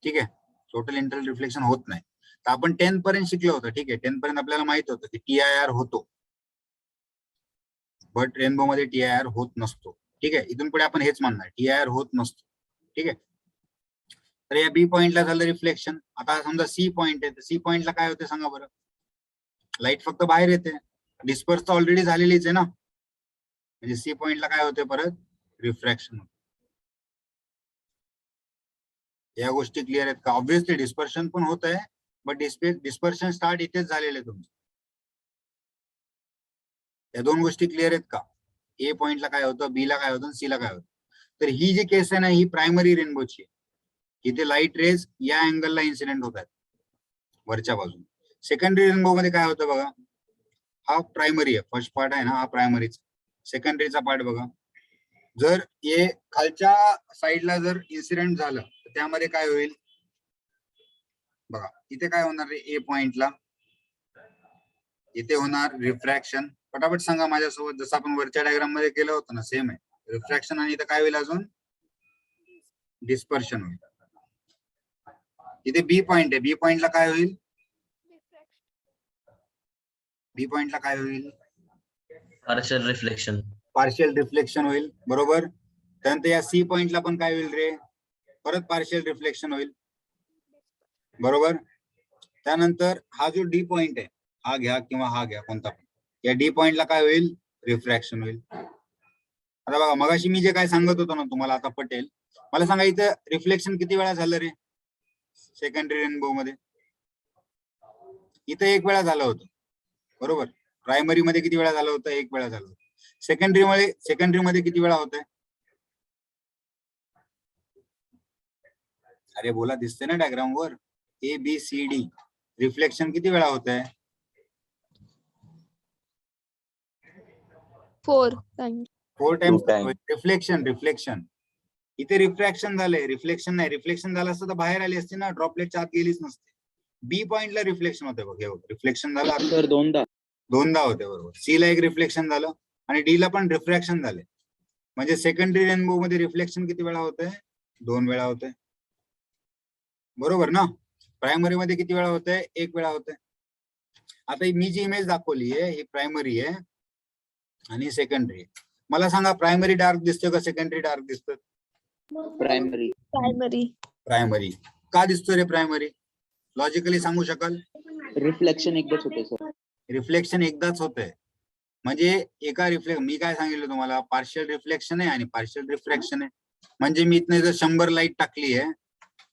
ठीक आहे. टोटल इंटरनल रिफ्लेक्शन होत नाही. तर आपण 10 पर्यंत शिकलो होतो, ठीक आहे. 10 पर्यंत आपल्याला माहित होतं की TIR होतो. बट रेनबो मध्ये TIR होत नसतो. ठीक आहे, इथून पुढे आपण हेच मानणार, TIR होत नसतो. ठीक आहे, तर या बी पॉइंटला झालं रिफ्लेक्शन. आता समजा सी पॉइंट आहे, तर सी पॉइंटला काय होते सांगा बरं? लाईट फक्त बाहेर येते, डिस्पर्स तर ऑलरेडी झालेलीच आहे ना, म्हणजे सी पॉइंटला काय होते परत? रिफ्रॅक्शन होते. या गोष्टी क्लिअर आहेत का? ऑब्व्हियसली डिस्पर्शन पण होत आहे, बट डिस्पर्शन स्टार्ट इथेच झालेलं आहे तुमचं. या दोन गोष्टी क्लिअर आहेत का? ए पॉइंटला काय होतं, बी ला काय होतं, सी ला काय होतं. तर ही जी केस आहे ना, ही प्रायमरी रेनबोची आहे. इथे लाईट रेज या अँगलला इन्सिडेंट होत आहेत वरच्या बाजूने. सेकंडरी रेनबो मध्ये काय होतं बघा, हा प्रायमरी आहे, फर्स्ट पार्ट आहे ना हा प्रायमरीचा. सेकंडरीचा पार्ट बघा, जर हे खालच्या साईडला जर इन्सिडेंट झालं तर त्यामध्ये काय होईल बघा. इथे काय होणार रे, ए पॉइंटला इथे होणार रिफ्रॅक्शन. पटापट सांगा माझ्यासोबत, जसं आपण वरच्या डायग्राम मध्ये केलं होतं ना, सेम आहे रिफ्रॅक्शन. आणि इथे काय होईल अजून? डिस्पर्शन होईल. इथे बी पॉइंट आहे, बी पॉइंटला काय होईल? बी पॉइंटला काय होईल? Partial reflection. पार्शियल रिफ्लेक्शन होईल, बरोबर. त्यानंतर या सी पॉइंटला पण काय होईल रे? परत पार्शियल रिफ्लेक्शन होईल, बरोबर. त्यानंतर हा जो डी पॉइंट आहे, हा घ्या किंवा हा घ्या कोणता पण, या डी पॉइंटला काय होईल? रिफ्रॅक्शन होईल. आता बघा, मगाशी मी जे काय सांगत होतो ना तुम्हाला, आता पटेल. मला सांगा इथं रिफ्लेक्शन किती वेळा झालं रे सेकंडरी रेनबो मध्ये? इथं एक वेळा झालं होतं, बरोबर. प्रायमरी मध्ये किती वेळा झालं होतं? एक वेळा झालं होतं. सेकंडरी मध्ये किती वेळा होत आहे? अरे बोला, दिसते ना डायग्राम वर, ABCD रिफ्लेक्शन किती वेळा होत आहे? 4 4 टाइम्स रिफ्लेक्शन. इथे रिफ्रॅक्शन झालंय, रिफ्लेक्शन नाही. रिफ्लेक्शन झालं असतं तर बाहेर आली असती ना, ड्रॉपलेट आत गेलीच नसते. बी पॉइंटला रिफ्लेक्शन होते बघ, रिफ्लेक्शन झालं सर दोनदा होते, बरोबर. सी ला एक रिफ्लेक्शन झालं आणि डी ला पण रिफ्रॅक्शन झाले. म्हणजे सेकंडरी रेनबो मध्ये रिफ्लेक्शन किती वेळा होत आहे? 2 वेळा होत आहे, बरोबर ना. प्रायमरी मध्ये किती वेळा होत आहे? 1 वेळा होत आहे. आता मी जी इमेज दाखवली आहे ही प्रायमरी आहे आणि सेकंडरी आहे. मला सांगा, प्रायमरी डार्क दिसतोय का सेकंडरी डार्क दिसतोय? प्रायमरी प्रायमरी का दिसतोय रे प्रायमरी? लॉजिकली सांगू शकाल? रिफ्लेक्शन एकदाच होते सर. रिफ्लेक्शन एकदाच होतंय म्हणजे एका मी काय सांगितलं तुम्हाला, पार्शियल रिफ्लेक्शन आहे आणि पार्शियल रिफ्रॅक्शन आहे. म्हणजे मी इथनं जर 100 लाईट टाकली आहे,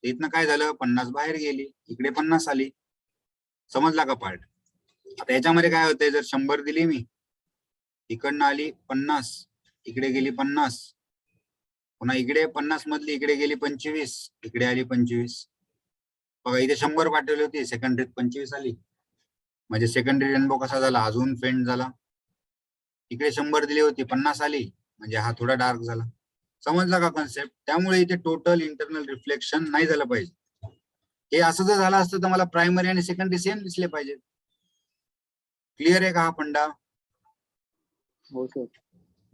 इथनं काय झालं, 50 बाहेर गेली, इकडे 50 आली. समजला का पार्ट? आता याच्यामध्ये काय होतंय, जर 100 दिली मी, इकडनं आली 50, इकडे गेली 50, पुन्हा इकडे 50 मधली इकडे गेली 25, इकडे आली 25. बघा, इथे 100 पाठवली होती, सेकंडरीत 25 आली. म्हणजे सेकंडरी रेनबो कसा झाला, अजून फेंट झाला. इकडे 100 दिली होती, 50 आली, म्हणजे हा थोडा डार्क झाला. समजला का कॉन्सेप्ट? त्यामुळे इथे टोटल इंटरनल रिफ्लेक्शन नाही झालं पाहिजे. हे असं जर झालं असतं तर मला प्रायमरी आणि सेकंडरी सेम दिसले पाहिजे. क्लिअर आहे का हा फंडा? हो सर.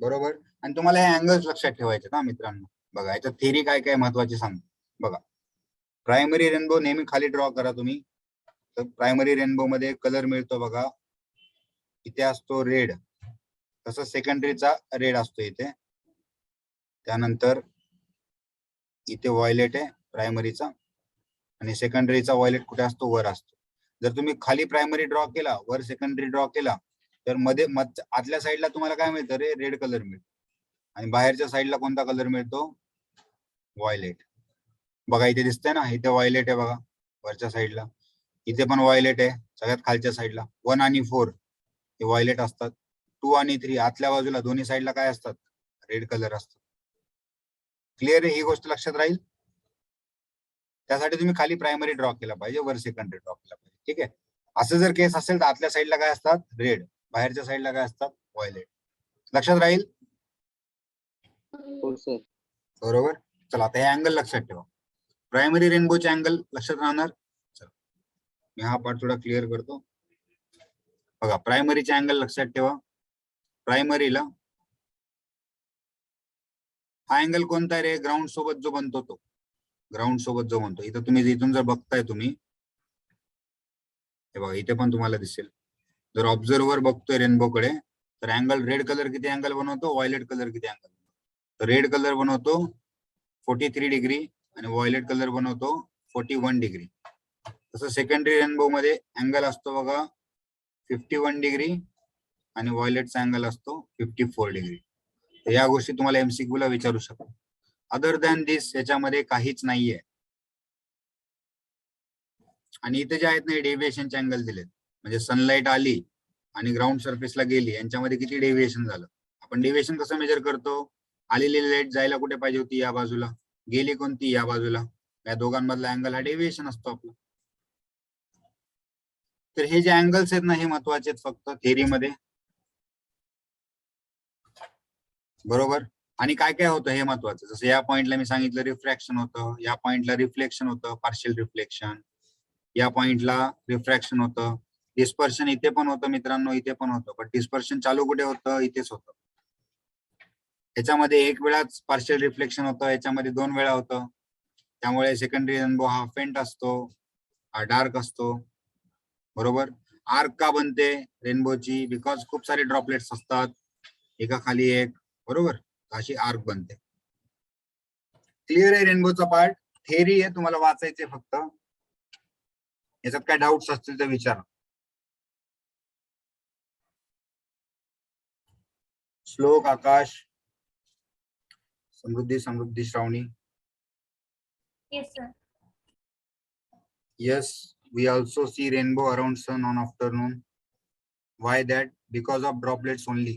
बरोबर. आणि तुम्हाला हे अँगल्स लक्षात ठेवायचे ना मित्रांनो. बघा, याच्यात थेरी काय काय महत्वाची सांग. बघा, प्रायमरी रेनबो नेहमी खाली ड्रॉ करा तुम्ही. तर प्रायमरी रेनबो मध्ये कलर मिळतो बघा, इथे असतो रेड, तसं सेकंडरीचा रेड असतो इथे. त्यानंतर इथे व्हायलेट आहे प्रायमरीचा, आणि सेकंडरीचा व्हायलेट कुठे असतो? वर असतो. जर तुम्ही खाली प्रायमरी ड्रॉ केला, वर सेकंडरी ड्रॉ केला, तर मध्ये आतल्या साईडला तुम्हाला काय मिळतं रे? रेड कलर मिळतो. आणि बाहेरच्या साईडला कोणता कलर मिळतो? व्हायलेट. बघा इथे दिसतंय ना, इथे व्हायलेट आहे बघा वरच्या साईडला, इथे पण व्हायलेट आहे सगळ्यात खालच्या साईडला. 1 आणि 4 हे व्हायलेट असतात. 2 आणि 3 आतल्या बाजूला दोन्ही साईडला काय असतात? रेड कलर असतात. क्लिअर आहे? ही गोष्ट लक्षात राहील. त्यासाठी तुम्ही खाली प्रायमरी ड्रॉ केला पाहिजे, वर सेकंडरी ड्रॉ केला पाहिजे. ठीक आहे. असं जर केस असेल तर आतल्या साईडला काय असतात? रेड, बाहेरच्या साईडला काय असतात? व्हायलेट. लक्षात राहील? हो सर. बरोबर. चला, आता हे अँगल लक्षात ठेवा. प्रायमरी रेनबोचे अँगल लक्षात राहणार. चला, मी हा पार्ट थोडा क्लिअर करतो. बघा, प्रायमरीचे अँगल लक्षात ठेवा. प्रायमरीला हा अँगल कोणता रे? ग्राउंड सोबत जो बनतो तो, ग्राउंड सोबत जो बनतो. इथं तुम्ही इथून जर बघताय तुम्ही, हे बघा इथे पण तुम्हाला दिसेल, जर ऑब्झर्वर बघतोय रेनबो कडे तर अँगल रेड कलर किती अँगल बनवतो, व्हायलेट कलर किती अँगल, तर रेड कलर बनवतो 43 डिग्री आणि व्हायलेट कलर बनवतो 41 डिग्री. तसं सेकंडरी रेनबो मध्ये अँगल असतो बघा 51 डिग्री आणि व्हायलेटचा अँगल असतो 54 डिग्री. तर या गोष्टी तुम्हाला एमसीक्यू ला विचारू शकतो. अदर दॅन दिस याच्यामध्ये काहीच नाहीये. आणि इथे जे आहेत ना डेव्हिएशनचे अँगल दिलेत, म्हणजे सनलाईट आली आणि ग्राउंड सरफेसला गेली, यांच्यामध्ये किती डेव्हिएशन झालं. आपण डेव्हिएशन कसं मेजर करतो, आलेली लाईट जायला कुठे पाहिजे होती, या बाजूला, गेली कोणती, या बाजूला. या दोघांमधला अँगल हा डेव्हिएशन असतो आपला. तर हे जे अँगल्स आहेत ना हे महत्वाचे आहेत फक्त थेअरीमध्ये, बरोबर. आणि काय काय होतं हे महत्वाचं, जसं या पॉइंटला मी सांगितलं रिफ्रॅक्शन होतं, या पॉइंटला रिफ्लेक्शन होतं, पार्शियल रिफ्लेक्शन, या पॉइंटला रिफ्रॅक्शन होतं, डिस्पर्शन इथे पण होतं मित्रांनो, इथे पण होतं, पण डिस्पर्शन चालू कुठे होतं, इथेच होतं. याच्यामध्ये एक वेळाच पार्शियल रिफ्लेक्शन होतं, याच्यामध्ये 2 वेळा होतं. त्यामुळे सेकंडरी रेनबो हा फेंट असतो, हा डार्क असतो, बरोबर. आर्क का बनते रेनबोची, बिकॉज खूप सारे ड्रॉपलेट्स असतात एका खाली एक, बरोबर. अशी आर्क बनते. क्लिअर आहे रेनबोचा पार्ट, थेअरी आहे, तुम्हाला वाचायचे फक्त. याच्यात काय डाऊट्स असतील तर विचारा. श्लोक, आकाश, समृद्धी, श्रावणी. Yes, sir. Yes, we also see rainbow around sun on afternoon. Why that? Because of droplets only.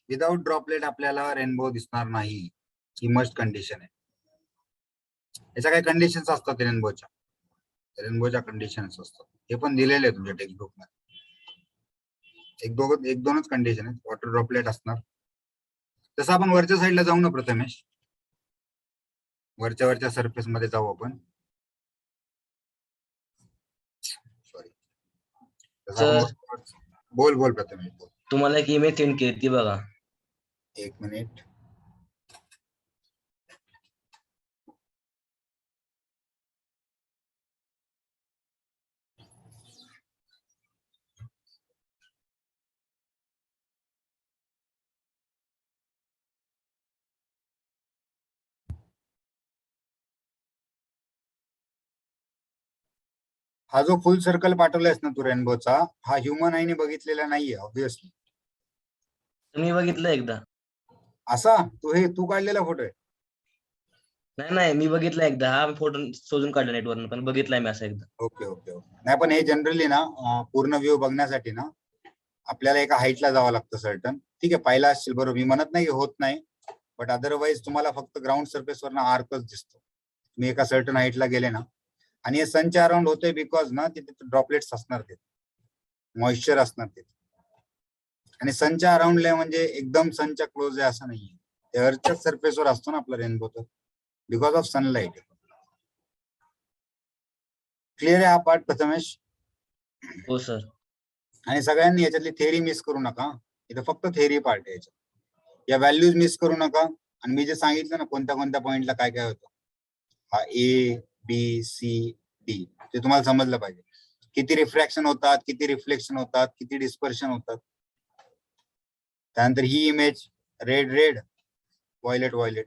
Without droplet आपल्याला रेनबो दिसणार नाही, ही मस्ट कंडिशन आहे. याच्या काही कंडिशन्स असतात रेनबोच्या कंडिशन्स असतात, हे पण दिलेले आहे तुमच्या टेक्स्टबुक मध्ये. एक दोनच कंडिशन आहेत. वॉटर ड्रॉपलेट असणार. तसं आपण वरच्या साईडला जाऊ ना प्रथमेश, वरच्या सरफेस मध्ये जाऊ आपण. सॉरी, बोल प्रथमेश बोल. तुम्हाला एक इमेज सेंड केली ती बघा. एक मिनिट. हा जो फुल सर्कल पाठवलायस ना तू रेनबोचा, हा ह्युमन आईने बघितलेला नाहीये ऑब्विसली. तुम्ही बघितलं एकदा? असा तू काढलेला फोटो आहे? नाही, मी बघितलं एकदा. हा फोटो शोधून काढला नेटवरून, पण बघितलाय मी असं एकदा. ओके. नाही पण हे जनरली ना पूर्ण व्ह्यू बघण्यासाठी ना आपल्याला एका हाईटला जावं लागतं सर्टन. ठीक आहे, पाहिला असशील बरोबर, मी म्हणत नाही होत नाही, बट अदरवाईज तुम्हाला फक्त ग्राउंड सरफेसवर ना आर्कच दिसतो. तुम्ही एका सर्टन हाईटला गेले ना, आणि हे सनच्या अराउंड होतंय बिकॉज ना तिथे ड्रॉपलेट्स असणार, तिथे मॉइश्चर असणार तिथे. आणि सनच्या अराउंड म्हणजे एकदम सनच्या क्लोज आहे असं नाहीये, ते अर्थच्या सरफेसवर असतो ना आपला रेनबो, तर बिकॉज ऑफ सनलाइट. क्लिअर आहे हा पार्ट प्रथमेश? हो सर. आणि सगळ्यांनी याच्यातली थेअरी मिस करू नका, इथं फक्त थेअरी पार्ट आहे याच्यात. या व्हॅल्यूज मिस करू नका. आणि मी जे सांगितलं ना कोणत्या पॉइंटला काय काय होतं, हा A, B, C, D, ते तुम्हाला समजलं पाहिजे. किती रिफ्रॅक्शन होतात, किती रिफ्लेक्शन होतात, किती डिस्पर्शन होतात. त्यानंतर ही image red, violet,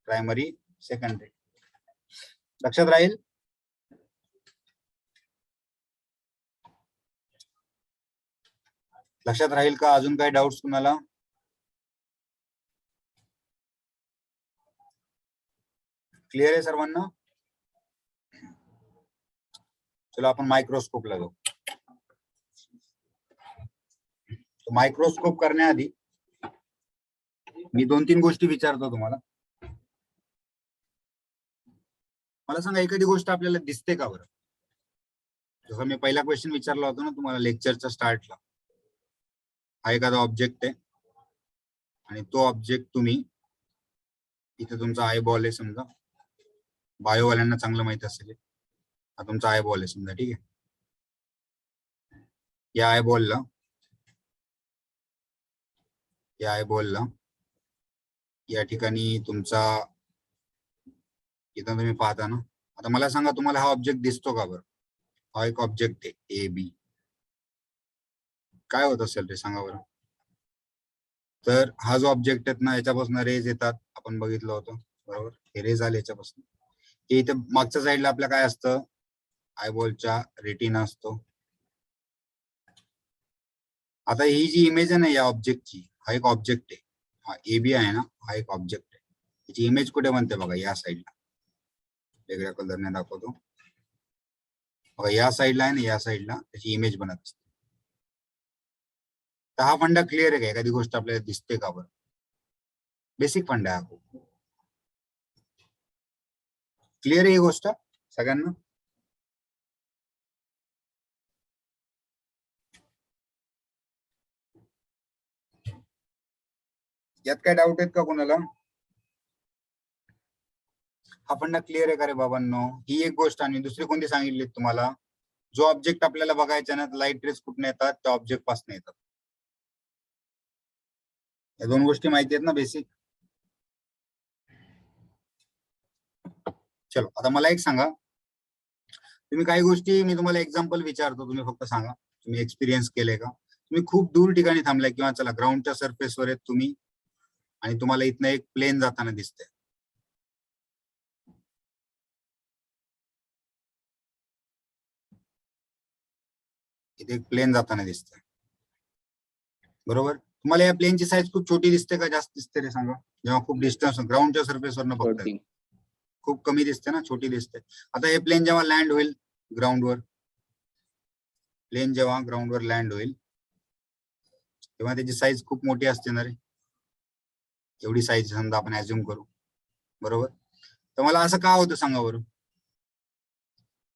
primary, secondary. लक्षात राहील? लक्षात राहील का? अजून काही डाऊट्स तुम्हाला? क्लिअर आहे सर्वांना? चलो आपण मायक्रोस्कोपला जाऊ. मायक्रोस्कोप करण्याआधी मी 2-3 गोष्टी विचारतो तुम्हाला. मला सांगा, एखादी गोष्ट आपल्याला दिसते का बरं? जसं मी पहिला क्वेश्चन विचारला होता ना तुम्हाला लेक्चरच्या स्टार्टला, हा एखादा ऑब्जेक्ट आहे आणि तो ऑब्जेक्ट तुम्ही, इथे तुमचा आय बॉल आहे समजा, बायोवाल्यांना चांगलं माहित असेल, हा तुमचा आय बॉल आहे समजा, ठीक आहे. या आय बॉलला या ठिकाणी तुमचा, इथं तुम्ही पाहता ना. आता मला सांगा, तुम्हाला हा ऑब्जेक्ट दिसतो का बरं? हा एक ऑब्जेक्ट आहे A, B. काय होत असेल रे सांगा बरं. तर हा जो ऑब्जेक्ट आहेत ना, याच्यापासून रेज येतात, आपण बघितलं होतं बरोबर. हे रेज आले याच्यापासून. हे इथे मागच्या साईडला आपल्या काय असतं, आयबॉलच्या रेटिना असतो. आता ही जी इमेज आहे ना या ऑब्जेक्टची, हा एक ऑब्जेक्ट आहे, हा एबी आहे ना, हा एक ऑब्जेक्ट आहे. याची इमेज कुठे बनते बघा, या साईडला वेगळ्या कलरने दाखवतो बघा, या साईडला आहे ना, या साईडला त्याची इमेज बनत असते. तर हा फंडा क्लिअर आहे का, एखादी गोष्ट आपल्याला दिसते का बरं. बेसिक फंडा आहे हा, क्लिअर आहे ही गोष्ट सगळ्यांना. यात काय डाऊट आहेत का कोणाला. हा फंडा क्लिअर आहे का रे बाबांनो. ही एक गोष्ट. आणि दुसरी कोणती सांगितली तुम्हाला, जो ऑब्जेक्ट आपल्याला बघायचा ना, लाईट रेस कुठून येतात, त्या ऑब्जेक्ट पासून येतात. या दोन गोष्टी माहिती आहेत ना बेसिक. चलो आता मला एक सांगा, तुम्ही काही गोष्टी मी तुम्हाला एक्झाम्पल विचारतो, तुम्ही फक्त सांगा तुम्ही एक्सपिरियन्स केले का. तुम्ही खूप दूर ठिकाणी थांबलाय किंवा चला ग्राउंडच्या सरफेसवर आहेत तुम्ही, आणि तुम्हाला इथनं एक प्लेन जाताना दिसतंय. इथे एक प्लेन जाताना दिसतंय बरोबर. तुम्हाला या प्लेनची साईज खूप छोटी दिसते का जास्त दिसते रे सांगा, जेव्हा खूप डिस्टन्स ग्राउंडच्या सरफेसवर बघताय. छोटी. खूप कमी दिसते ना, छोटी दिसते. आता हे प्लेन जेव्हा लँड होईल ग्राउंडवर, प्लेन जेव्हा ग्राउंडवर लँड होईल तेव्हा त्याची साईज खूप मोठी असते ना रे, एवढी साईज समजा आपण ऍझ्युम करू बरोबर. तर मला असं का होतं सांगा बरं,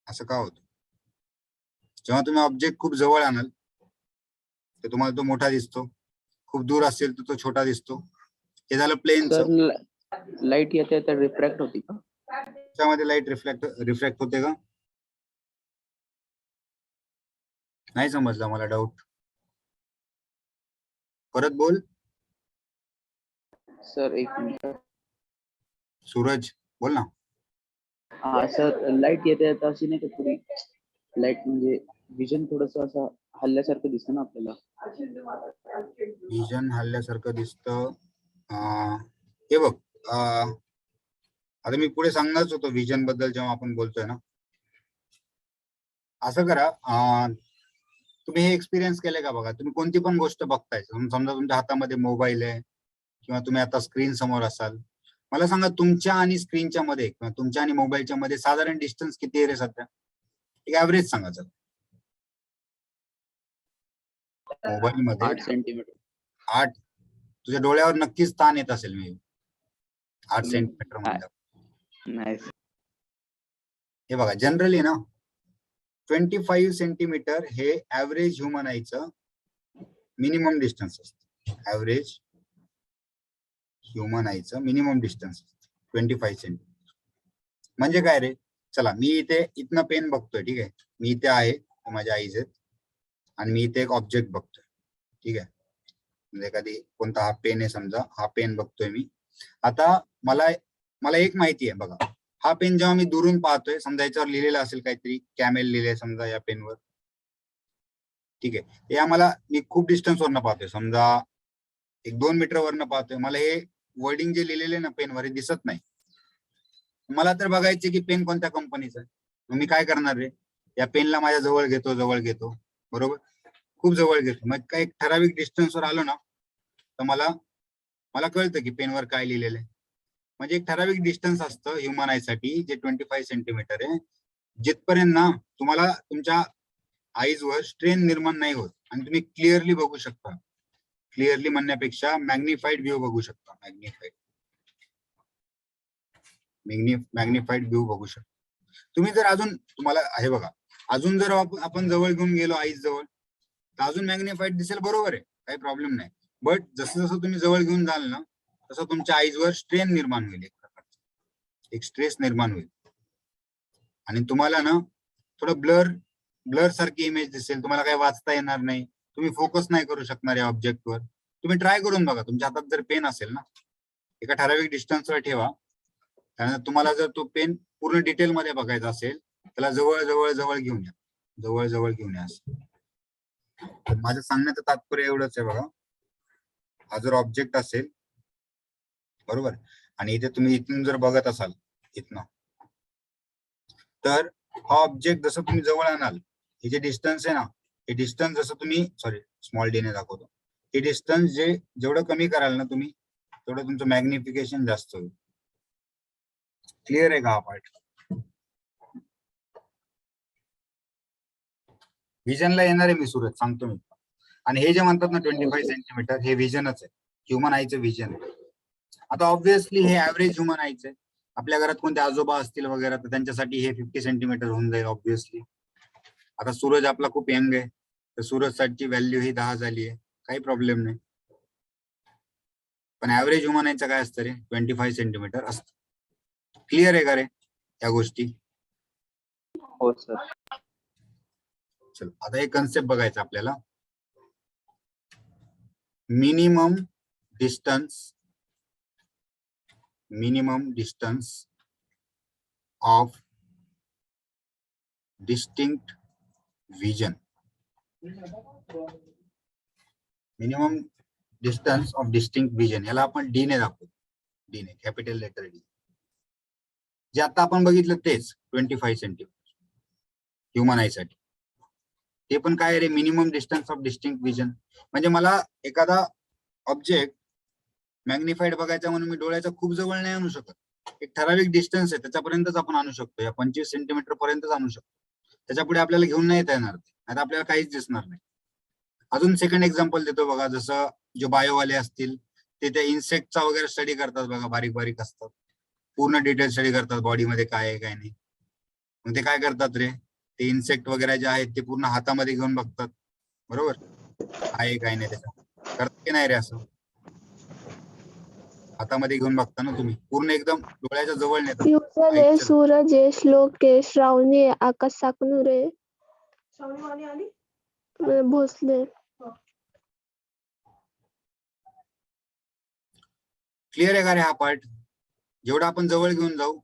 असं का होतं. जेव्हा तुम्ही ऑब्जेक्ट खूप जवळ आणाल तर तुम्हाला तो मोठा दिसतो, खूप दूर असेल तर तो छोटा दिसतो. हे झालं प्लेनचं. सर लाईट येते तर रिफ्रॅक्ट होती का. त्यामध्ये लाईट रिफ्रॅक्ट होते का, नाही समजलं मला, डाऊट परत बोल. सर एक मिनिट. सूरज बोल ना. हा सर लाईट येते तर अशी नाही का थोडी लाईट म्हणजे विजन थोडस असं हल्ल्यासारखं दिसतं ना आपल्याला. विजन हल्ल्यासारखं दिसतं. हे बघ, आता मी पुढे सांगणारच होतो विजन बद्दल जेव्हा आपण बोलतोय ना. असं करा, तुम्ही हे एक्सपिरियन्स केले का बघा, तुम्ही कोणती पण गोष्ट बघताय, समजा तुमच्या हातामध्ये मोबाईल आहे किंवा तुम्ही आता स्क्रीन समोर असाल, मला सांगा तुमच्या आणि स्क्रीनच्या मध्ये किंवा तुमच्या आणि मोबाईलच्या मध्ये साधारण डिस्टन्स किती आहे रे सध्या, एक ऍव्हरेज सांगा चल. मोबाईल मध्ये 8 सेंटीमीटर. 8, तुझ्या डोळ्यावर नक्कीच ताण येत असेल मी 8 सेंटीमीटर मध्ये. नाही हे बघा जनरली ना 25 सेंटीमीटर हे ऍव्हरेज ह्युमन आईचं मिनिमम डिस्टन्स असतं. ऍव्हरेज ह्युमन आईचं मिनिमम डिस्टन्स 25 सेंटीमीटर. म्हणजे काय रे, चला मी इथे इथनं पेन बघतोय, ठीक आहे, मी इथे आहे, माझ्या आईज आहेत, आणि मी इथे एक ऑब्जेक्ट बघतोय, ठीक आहे, म्हणजे एखादी कोणता हा पेन आहे समजा, हा पेन बघतोय मी. आता मला एक माहिती आहे बघा, हा पेन जेव्हा मी दुरून पाहतोय, समजा याच्यावर लिहिलेलं असेल काहीतरी, कॅमेल लिहिलंय समजा या पेनवर, ठीक आहे, या मला मी खूप डिस्टन्स वरनं पाहतोय, समजा 1-2 मीटर वरनं पाहतोय, मला हे वर्डिंग जे लिहिलेले ना पेनवर हे दिसत नाही. मला तर बघायचे की पेन कोणत्या कंपनीचा आहे. मग मी काय करणार रे, या पेनला माझ्या जवळ घेतो बरोबर, खूप जवळ घेतो. मग काही ठराविक डिस्टन्सवर आलो ना तर मला कळतं की पेनवर काय लिहिलेलं आहे. म्हणजे एक ठराविक डिस्टन्स असतं ह्युमन आयसाठी जे 25 सेंटीमीटर आहे, जिथपर्यंत ना तुम्हाला तुमच्या आईजवर स्ट्रेन निर्माण नाही होत आणि तुम्ही क्लिअरली बघू शकता. क्लिअरली म्हणण्यापेक्षा मॅग्निफाईड व्ह्यू बघू शकता, मॅग्निफाईड व्ह्यू बघू शकता तुम्ही. जर अजून तुम्हाला हे बघा, अजून जर आपण जवळ घेऊन गेलो आईज जवळ तर अजून मॅग्निफाईड दिसेल, बरोबर आहे, काही प्रॉब्लेम नाही. बट जसं जसं तुम्ही जवळ घेऊन जाल ना तसं तुमच्या आईजवर स्ट्रेन निर्माण होईल, एक प्रकारचा एक स्ट्रेस निर्माण होईल, आणि तुम्हाला ना थोडं ब्लर सारखी इमेज दिसेल, तुम्हाला काही वाचता येणार नाही, तुम्ही फोकस नाही करू शकणार या ऑब्जेक्टवर. तुम्ही ट्राय करून बघा, तुमच्या हातात जर पेन असेल ना एका ठराविक डिस्टन्सवर ठेवा, त्यानंतर तुम्हाला जर तो पेन पूर्ण डिटेल मध्ये बघायचा असेल त्याला जवळ घेऊन या, जवळ घेऊन या. तर माझं सांगण्याचं तात्पर्य एवढंच आहे बघा, हा जर ऑब्जेक्ट असेल बरोबर, आणि इथे तुम्ही इथून जर बघत असाल इथनं, तर हा ऑब्जेक्ट जसं तुम्ही जवळ आणाल, हे जे डिस्टन्स आहे ना, हे डिस्टन्स जसं तुम्ही स्मॉल डी ने दाखवतो, हे डिस्टन्स जेवढं कमी कराल ना तुम्ही, तेवढं तुमचं मॅग्निफिकेशन जास्त होईल. क्लिअर आहे का हा पार्ट? व्हिजनला येणार आहे मी सुरत, सांगतो मी. आणि हे जे म्हणतात ना 25 सेंटीमीटर, हे व्हिजनच आहे, ह्युमन आईचं व्हिजन आहे. आता ऑब्व्हियसली हे ऍव्हरेज ह्युमन आईचं आहे. आपल्या घरात कोणते आजोबा असतील वगैरे, तर त्यांच्यासाठी हे 50 सेंटीमीटर होऊन जाईल ऑब्व्हियसली. आता सूरज आपला खूप यंग आहे, तर सूरज साठी व्हॅल्यू ही 10 झाली आहे, काही प्रॉब्लेम नाही. पण ऍव्हरेज ह्युमन आईचं काय असतं रे? 25 सेंटीमीटर असतं. क्लिअर आहे का रे या गोष्टी? हो सर. चलो आता एक कन्सेप्ट बघायचा आपल्याला, minimum distance of distinct vision. Minimum distance of distinct vision, याला आपण डी ने दाखवतो, डी ने, कॅपिटल लेटर डी. जे आता आपण बघितलं तेच 25 सेंटीमीटर ह्युमन आईसाठी. ते पण काय रे? Minimum distance of distinct vision. म्हणजे मला एखादा ऑब्जेक्ट मॅग्निफाईड बघायचा म्हणून मी डोळ्याच्या खूप जवळ नाही आणू शकत. एक ठराविक डिस्टन्स आहे, त्याच्यापर्यंतच आपण आणू शकतो, या 25 सेंटीमीटर पर्यंतच आणू शकतो. त्याच्या पुढे आपल्याला घेऊन नाही येता येणार, नाही आपल्याला काहीच दिसणार नाही. अजून सेकंड एक्झाम्पल देतो बघा, जसं जे बायोवाले असतील ते त्या इन्सेक्टचा वगैरे स्टडी करतात बघा, बारीक बारीक असतात, पूर्ण डिटेल स्टडी करतात बॉडीमध्ये काय आहे काय नाही. मग ते काय करतात रे? ते इन्सेक्ट वगैरे जे आहेत ते पूर्ण हातामध्ये घेऊन बघतात, बरोबर, आहे काय नाही त्याच्यात. करतात की नाही रे असं? हातामध्ये घेऊन बघता ना तुम्ही, पूर्ण एकदम डोळ्याच्या जवळ नेतात. युजले सूरजे श्लोके श्रावणी आकाश साकनुरे भोसले. क्लिअर आहे का रे हा पार्ट? जेवढा आपण जवळ घेऊन जाऊ,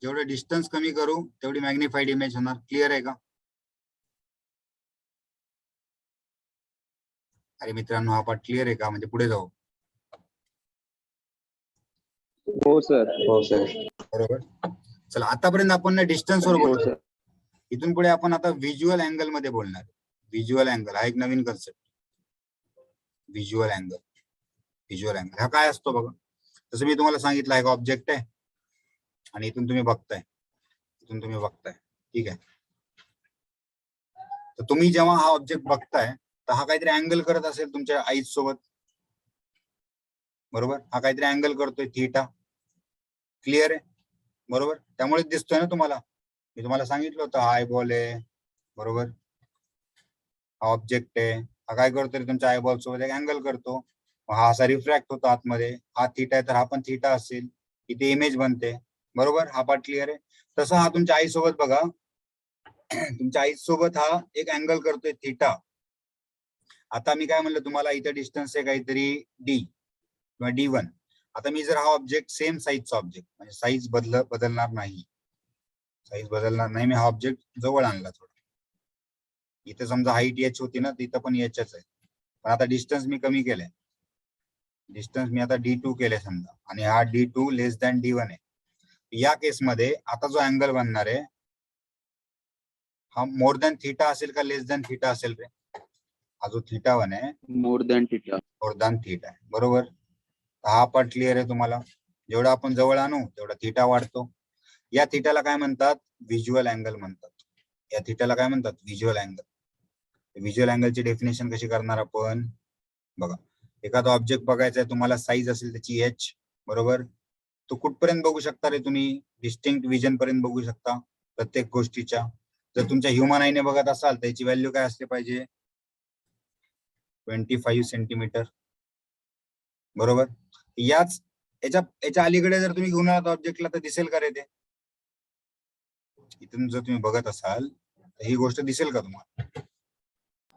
जेवढं डिस्टन्स कमी करू, तेवढी मॅग्निफाईड इमेज होणार. क्लिअर आहे का? अरे मित्रांनो, हा पार्ट क्लिअर आहे का? म्हणजे पुढे जाऊ. हो सर. हो सर. बरोबर. चला आतापर्यंत आपण डिस्टन्स वर हो बोलतो, सर. इथून पुढे आपण आता व्हिज्युअल अँगल मध्ये बोलणार. व्हिज्युअल अँगल हा एक नवीन कन्सेप्ट. व्हिज्युअल अँगल हा काय असतो बघा. जसं मी तुम्हाला सांगितलं, एक ऑब्जेक्ट आहे आणि इथून तुम्ही बघताय, ठीक आहे. तर तुम्ही जेव्हा हा ऑब्जेक्ट बघताय, तर हा काहीतरी अँगल करत असेल तुमच्या आईज सोबत, बरोबर. हा काहीतरी अँगल करतोय, थीटा. क्लिअर आहे? बरोबर. त्यामुळे दिसतोय ना तुम्हाला. मी तुम्हाला सांगितलं होतं हा आयबॉल आहे, बरोबर, हा ऑब्जेक्ट आहे, हा काय करतोय तुमच्या आयबॉल सोबत एक अँगल करतो, हा असा रिफ्रॅक्ट होतो आतमध्ये, हा थीटा आहे तर हा पण थीटा असेल, इथे इमेज बनते, बरोबर. हा पार्ट क्लिअर आहे? तसं हा तुमच्या आई सोबत बघा, तुमच्या आई सोबत हा एक अँगल करतोय थीटा. आता मी काय म्हणलं तुम्हाला, इथे डिस्टन्स आहे काहीतरी डी किंवा D1. आता मी जर हा ऑब्जेक्ट सेम साईजचा ऑब्जेक्ट, म्हणजे साईज बदलणार नाही, मी हा ऑब्जेक्ट जवळ आणला थोडा. इथे समजा हाईट H होती ना, तिथं पण Hच आहे, पण आता डिस्टन्स मी कमी केलंय. डिस्टन्स मी आता D2 केलंय समजा, आणि हा D2 लेस दॅन D1 आहे. या केसमध्ये आता जो अँगल बनणार आहे, हा मोर दॅन थीटा असेल का लेस दॅन थीटा असेल रे? हा जो θ1 आहे, मोर दॅन थीटा. आहे, बरोबर. हा पार्ट क्लिअर आहे तुम्हाला? जेवढं आपण जवळ आणू तेवढा थीटा वाढतो. या थीटाला काय म्हणतात? व्हिज्युअल अँगल म्हणतात. या थीटाला काय म्हणतात? Visual angle. व्हिज्युअल अँगलची डेफिनेशन कशी करणार आपण बघा. एखादा ऑब्जेक्ट बघायचा आहे तुम्हाला, साईज असेल त्याची H, बरोबर. तो कुठपर्यंत बघू शकता रे तुम्ही? डिस्टिंक्ट विजन पर्यंत बघू शकता प्रत्येक गोष्टीच्या. जर तुमच्या ह्युमन आईने बघत असाल तर याची व्हॅल्यू काय असली पाहिजे? 25 सेंटीमीटर, बरोबर. याच्या अलीकडे जर तुम्ही घेऊन आलात ऑब्जेक्टला तर दिसेल का रे ते? इथून जर तुम्ही बघत असाल तर ही गोष्ट दिसेल का तुम्हाला?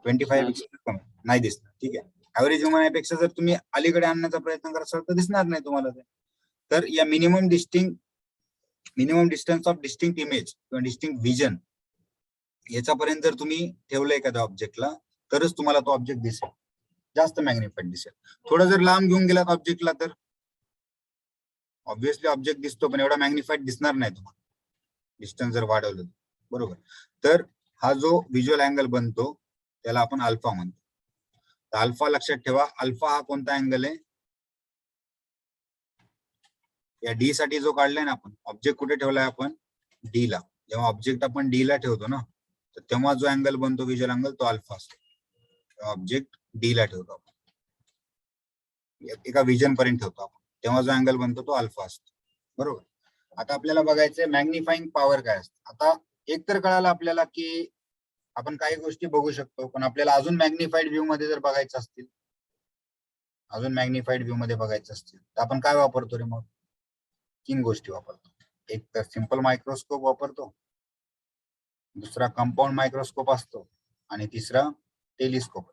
25 पेक्षा कमी नाही दिसणार, ठीक आहे. ऍव्हरेज ह्युमन पेक्षा जर तुम्ही अलीकडे आणण्याचा प्रयत्न करत असाल तर दिसणार नाही तुम्हाला ते. तर या minimum distance of distinct image किंवा डिस्टिंक्ट विजन याच्यापर्यंत जर तुम्ही ठेवलं एखाद्या ऑब्जेक्टला, तरच तुम्हाला तो ऑब्जेक्ट दिसेल, जास्त मॅग्निफाईड दिसेल. थोडं जर लांब घेऊन गेलात ऑब्जेक्टला तर ऑब्व्हियसली ऑब्जेक्ट दिसतो पण एवढा मॅग्निफाईड दिसणार नाही तुम्हाला, डिस्टन्स जर वाढवलं. बरोबर. तर हा जो व्हिज्युअल अँगल बनतो त्याला आपण अल्फा म्हणतो. तर अल्फा लक्षात ठेवा. अल्फा हा कोणता अँगल आहे? या डी साठी जो काढलाय ना आपण, ऑब्जेक्ट कुठे ठेवलाय आपण? डी ला. जेव्हा ऑब्जेक्ट आपण डी ला ठेवतो ना, तर तेव्हा जो अँगल बनतो व्हिज्युअल अँगल तो अल्फा असतो. ऑब्जेक्ट डी ला ठेवतो आपण, एका विजन पर्यंत ठेवतो आपण, तेव्हा जो अँगल बनतो तो अल्फा असतो. बरोबर. आता आपल्याला बघायचंय मॅग्निफाईंग पॉवर काय असते. आता एक तर कळालं आपल्याला की आपण काही गोष्टी बघू शकतो, पण आपल्याला अजून मॅग्निफाईड व्ह्यू मध्ये जर बघायचं असतील, अजून मॅग्निफाईड व्ह्यू मध्ये बघायचं असतील तर आपण काय वापरतो रे? मग 3 गोष्टी वापरतो. एक तर सिंपल मायक्रोस्कोप वापरतो, दुसरा कंपाऊंड मायक्रोस्कोप असतो आणि तिसरा टेलिस्कोप.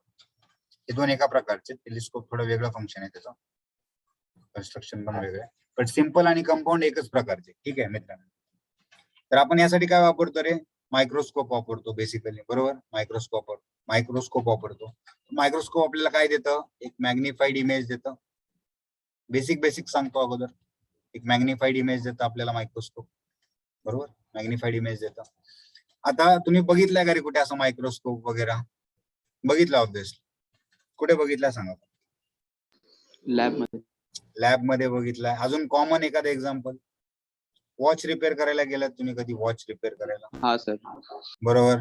हे दोन एका प्रकारचे. टेलिस्कोप थोडं वेगळं फंक्शन आहे त्याचं, कन्स्ट्रक्शन पण वेगळं आहे, पण सिंपल आणि कंपाऊंड एकच प्रकारचे. ठीक आहे मित्रांनो. तर आपण यासाठी काय वापरतो रे? मायक्रोस्कोप वापरतो बेसिकली. बरोबर. मायक्रोस्कोप वापरतो. मायक्रोस्कोप आपल्याला काय देतं? एक मॅग्निफाईड इमेज देतं. बेसिक सांगतो अगोदर. एक मॅग्निफाईड इमेज देतं आपल्याला मायक्रोस्कोप. बरोबर. मॅग्निफाईड इमेज देतं. आता तुम्ही बघितलंय का रे कुठे असं मायक्रोस्कोप वगैरे? बघितलं ऑब्व्हियसली. कुठे बघितलं सांगा? लॅब मध्ये. लॅब मध्ये बघितलाय. अजून कॉमन एखादं एक्झाम्पल? वॉच रिपेअर करायला गेलात तुम्ही कधी? वॉच रिपेअर करायला? हा सर. बरोबर.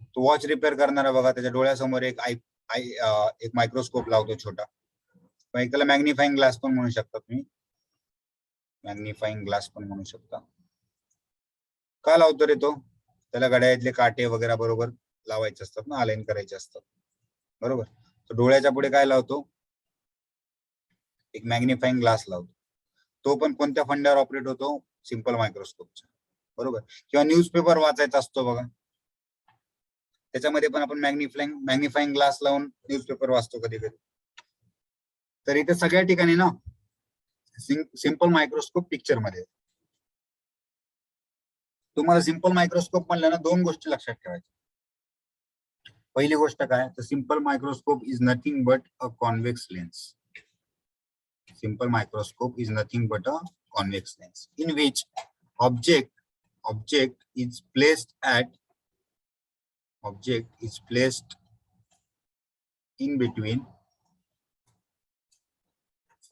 तो वॉच रिपेअर करणारा बघा, त्याच्या डोळ्यासमोर एक एक मायक्रोस्कोप लावतो छोटा. एक त्याला मॅग्निफाईंग ग्लास पण म्हणू शकता तुम्ही. मॅग्निफाईंग ग्लास पण म्हणू शकता. का लावतो रे तो? त्याला घड्याळातले काटे वगैरे बरोबर लावायचे असतात ना, अलाइन करायचे असतात. बरोबर. तर डोळ्याच्या पुढे काय लावतो? एक मॅग्निफाईंग ग्लास लावतो. तो पण कोणत्या फंड्यावर ऑपरेट होतो? सिंपल मायक्रोस्कोपच्या. बरोबर. किंवा न्यूजपेपर वाचायचा असतो बघा, त्याच्यामध्ये पण आपण मॅग्निफाईंग ग्लास लावून न्यूजपेपर वाचतो कधी कधी. तर इथे सगळ्या ठिकाणी ना सिंपल मायक्रोस्कोप पिक्चर मध्ये. तुम्हाला सिंपल मायक्रोस्कोप म्हणलं ना, दोन गोष्टी लक्षात ठेवायच्या. पहिली गोष्ट काय? तर simple microscope is nothing but a convex lens. Simple microscope is nothing but a convex lens in which object is placed in between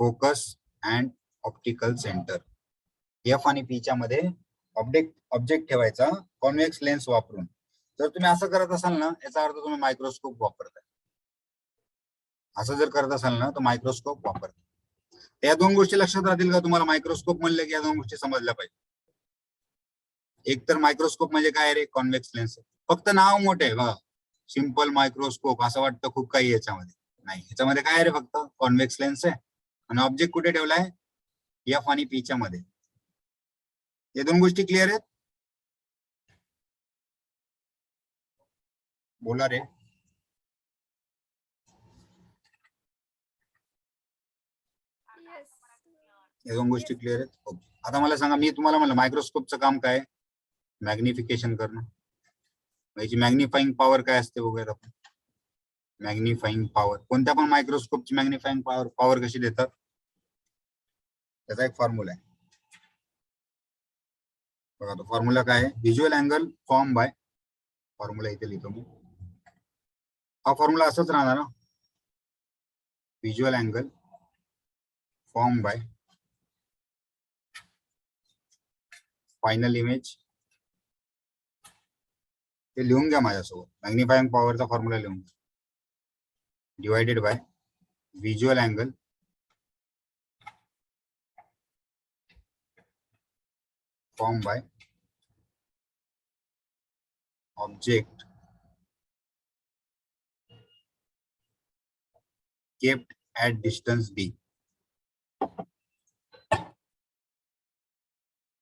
focus and optical center. F आणि P च्या मध्ये ऑब्जेक्ट ठेवायचा कॉन्व्हेक्स लेन्स वापरून. जर तुम्ही असं करत असाल ना, याचा अर्थ तुम्ही मायक्रोस्कोप वापरताय. असं जर करत असाल ना तर मायक्रोस्कोप वापरताय. या दोन गोष्टी लक्षात राहतील का तुम्हाला? मायक्रोस्कोप म्हणले की या दोन गोष्टी समजल्या पाहिजे. एक तर मायक्रोस्कोप म्हणजे काय रे? Convex lens. फक्त नाव मोठे आहे बघा, सिंपल मायक्रोस्कोप, असं वाटतं खूप काही याच्यामध्ये. नाही, याच्यामध्ये काय रे? फक्त कॉन्व्हेक्स लेन्स आहे आणि ऑब्जेक्ट कुठे ठेवलाय? F आणि P च्या मध्ये. या दोन गोष्टी क्लिअर आहेत? बोला रे. या दोन गोष्टी क्लिअर आहेत? ओके. आता मला सांगा, मी तुम्हाला म्हणलं मायक्रोस्कोपचं काम काय? मॅग्निफिकेशन करणं. याची मॅग्निफाईंग पॉवर काय असते वगैरे. आपण मॅग्निफाईंग पॉवर कोणत्या पण मायक्रोस्कोपची मॅग्निफाईंग पॉवर कशी देतात? त्याचा एक फॉर्म्युला आहे बघा. तो फॉर्म्युला काय आहे? Visual angle form by, formula इथे लिहितो मी. हा फॉर्म्युला असंच राहणार ना, visual angle form by final image. ते लिहून घ्या माझ्यासोबत. मॅग्निफाईंग पॉवरचा फॉर्म्युला लिहून घ्या. Divided by visual angle form by object kept at distance b.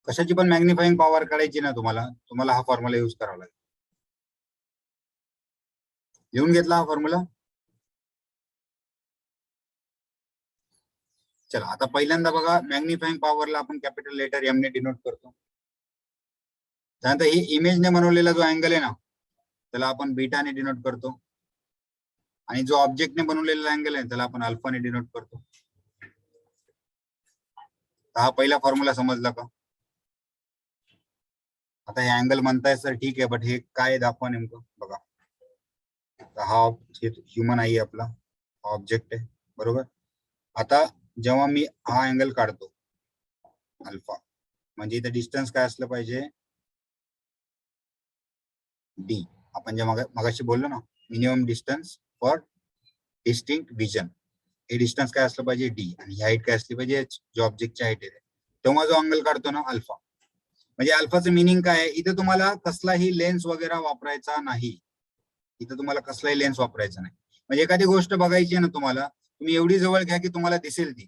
कशाची पण मॅग्निफाईंग पॉवर काढायची ना तुम्हाला हा फॉर्म्युला यूज करावा लागेल. लिहून घेतला हा फॉर्म्युला? चला आता पहिल्यांदा बघा, मॅग्निफाईंग पॉवरला आपण कॅपिटल लेटर एम ने डिनोट करतो. त्यानंतर ही इमेजने बनवलेला जो अँगल आहे ना, त्याला आपण बीटाने डिनोट करतो. आणि जो ऑब्जेक्टने बनवलेला अँगल आहे त्याला आपण अल्फाने डिनोट करतो. हा पहिला फॉर्म्युला समजला का? आता हे अँगल म्हणताय सर ठीक आहे, बट हे काय दाखवा नेमकं बघा. हा ह्युमन आई आपला ऑब्जेक्ट आहे बरोबर. आता जेव्हा मी हा अँगल काढतो अल्फा, म्हणजे इथे डिस्टन्स काय असलं पाहिजे, डी. आपण जे मगाशी बोललो ना, minimum distance for distinct vision, हे डिस्टन्स काय असलं पाहिजे, डी. आणि ही हाईट काय असली पाहिजे, एच, जो ऑब्जेक्टची हाईट आहे. तेव्हा जो अँगल काढतो ना अल्फा, म्हणजे अल्फाचं मिनिंग काय आहे, इथे तुम्हाला कसलाही लेन्स वगैरे वापरायचा नाही. इथं तुम्हाला कसलाही लेन्स वापरायचा नाही. म्हणजे एखादी गोष्ट बघायची आहे ना तुम्हाला, तुम्ही एवढी जवळ घ्या की तुम्हाला दिसेल ती,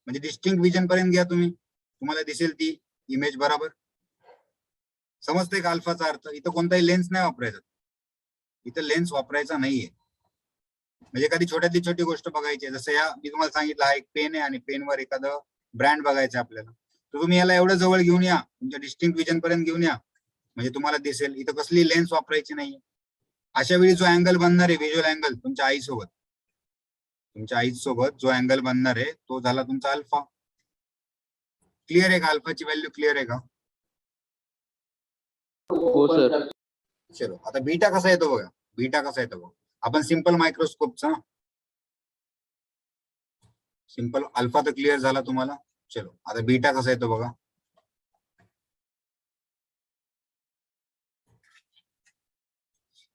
म्हणजे डिस्टिंक्ट विजन पर्यंत घ्या तुम्ही, तुम्हाला दिसेल ती इमेज बरोबर. समजते का अल्फाचा अर्थ? इथं कोणताही लेन्स नाही वापरायचा, इथं लेन्स वापरायचा नाहीये. म्हणजे एखादी छोट्यातली छोटी गोष्ट बघायची आहे, जसं या मी तुम्हाला सांगितलं हा एक पेन आहे आणि पेनवर एखादं ब्रँड बघायचं आपल्याला, तर तुम्ही याला एवढं जवळ घेऊन या, तुमच्या डिस्टिंक्ट विजन पर्यंत घेऊन या, म्हणजे तुम्हाला दिसेल. इथं कसली लेन्स वापरायची नाहीये. अशा वेळी जो अँगल बनणार आहे, व्हिज्युअल अँगल तुमच्या आईसोबत जो अँगल बनणार आहे तो झाला तुमचा अल्फा. क्लिअर आहे का? अल्फाची व्हॅल्यू क्लिअर आहे का? हो सर. चलो आता बीटा कसा येतो बघा. बीटा कसा येतो बघा, आपण सिंपल मायक्रोस्कोपचा, सिंपल अल्फा तर क्लिअर झाला तुम्हाला. चलो आता बीटा कसा येतो बघा.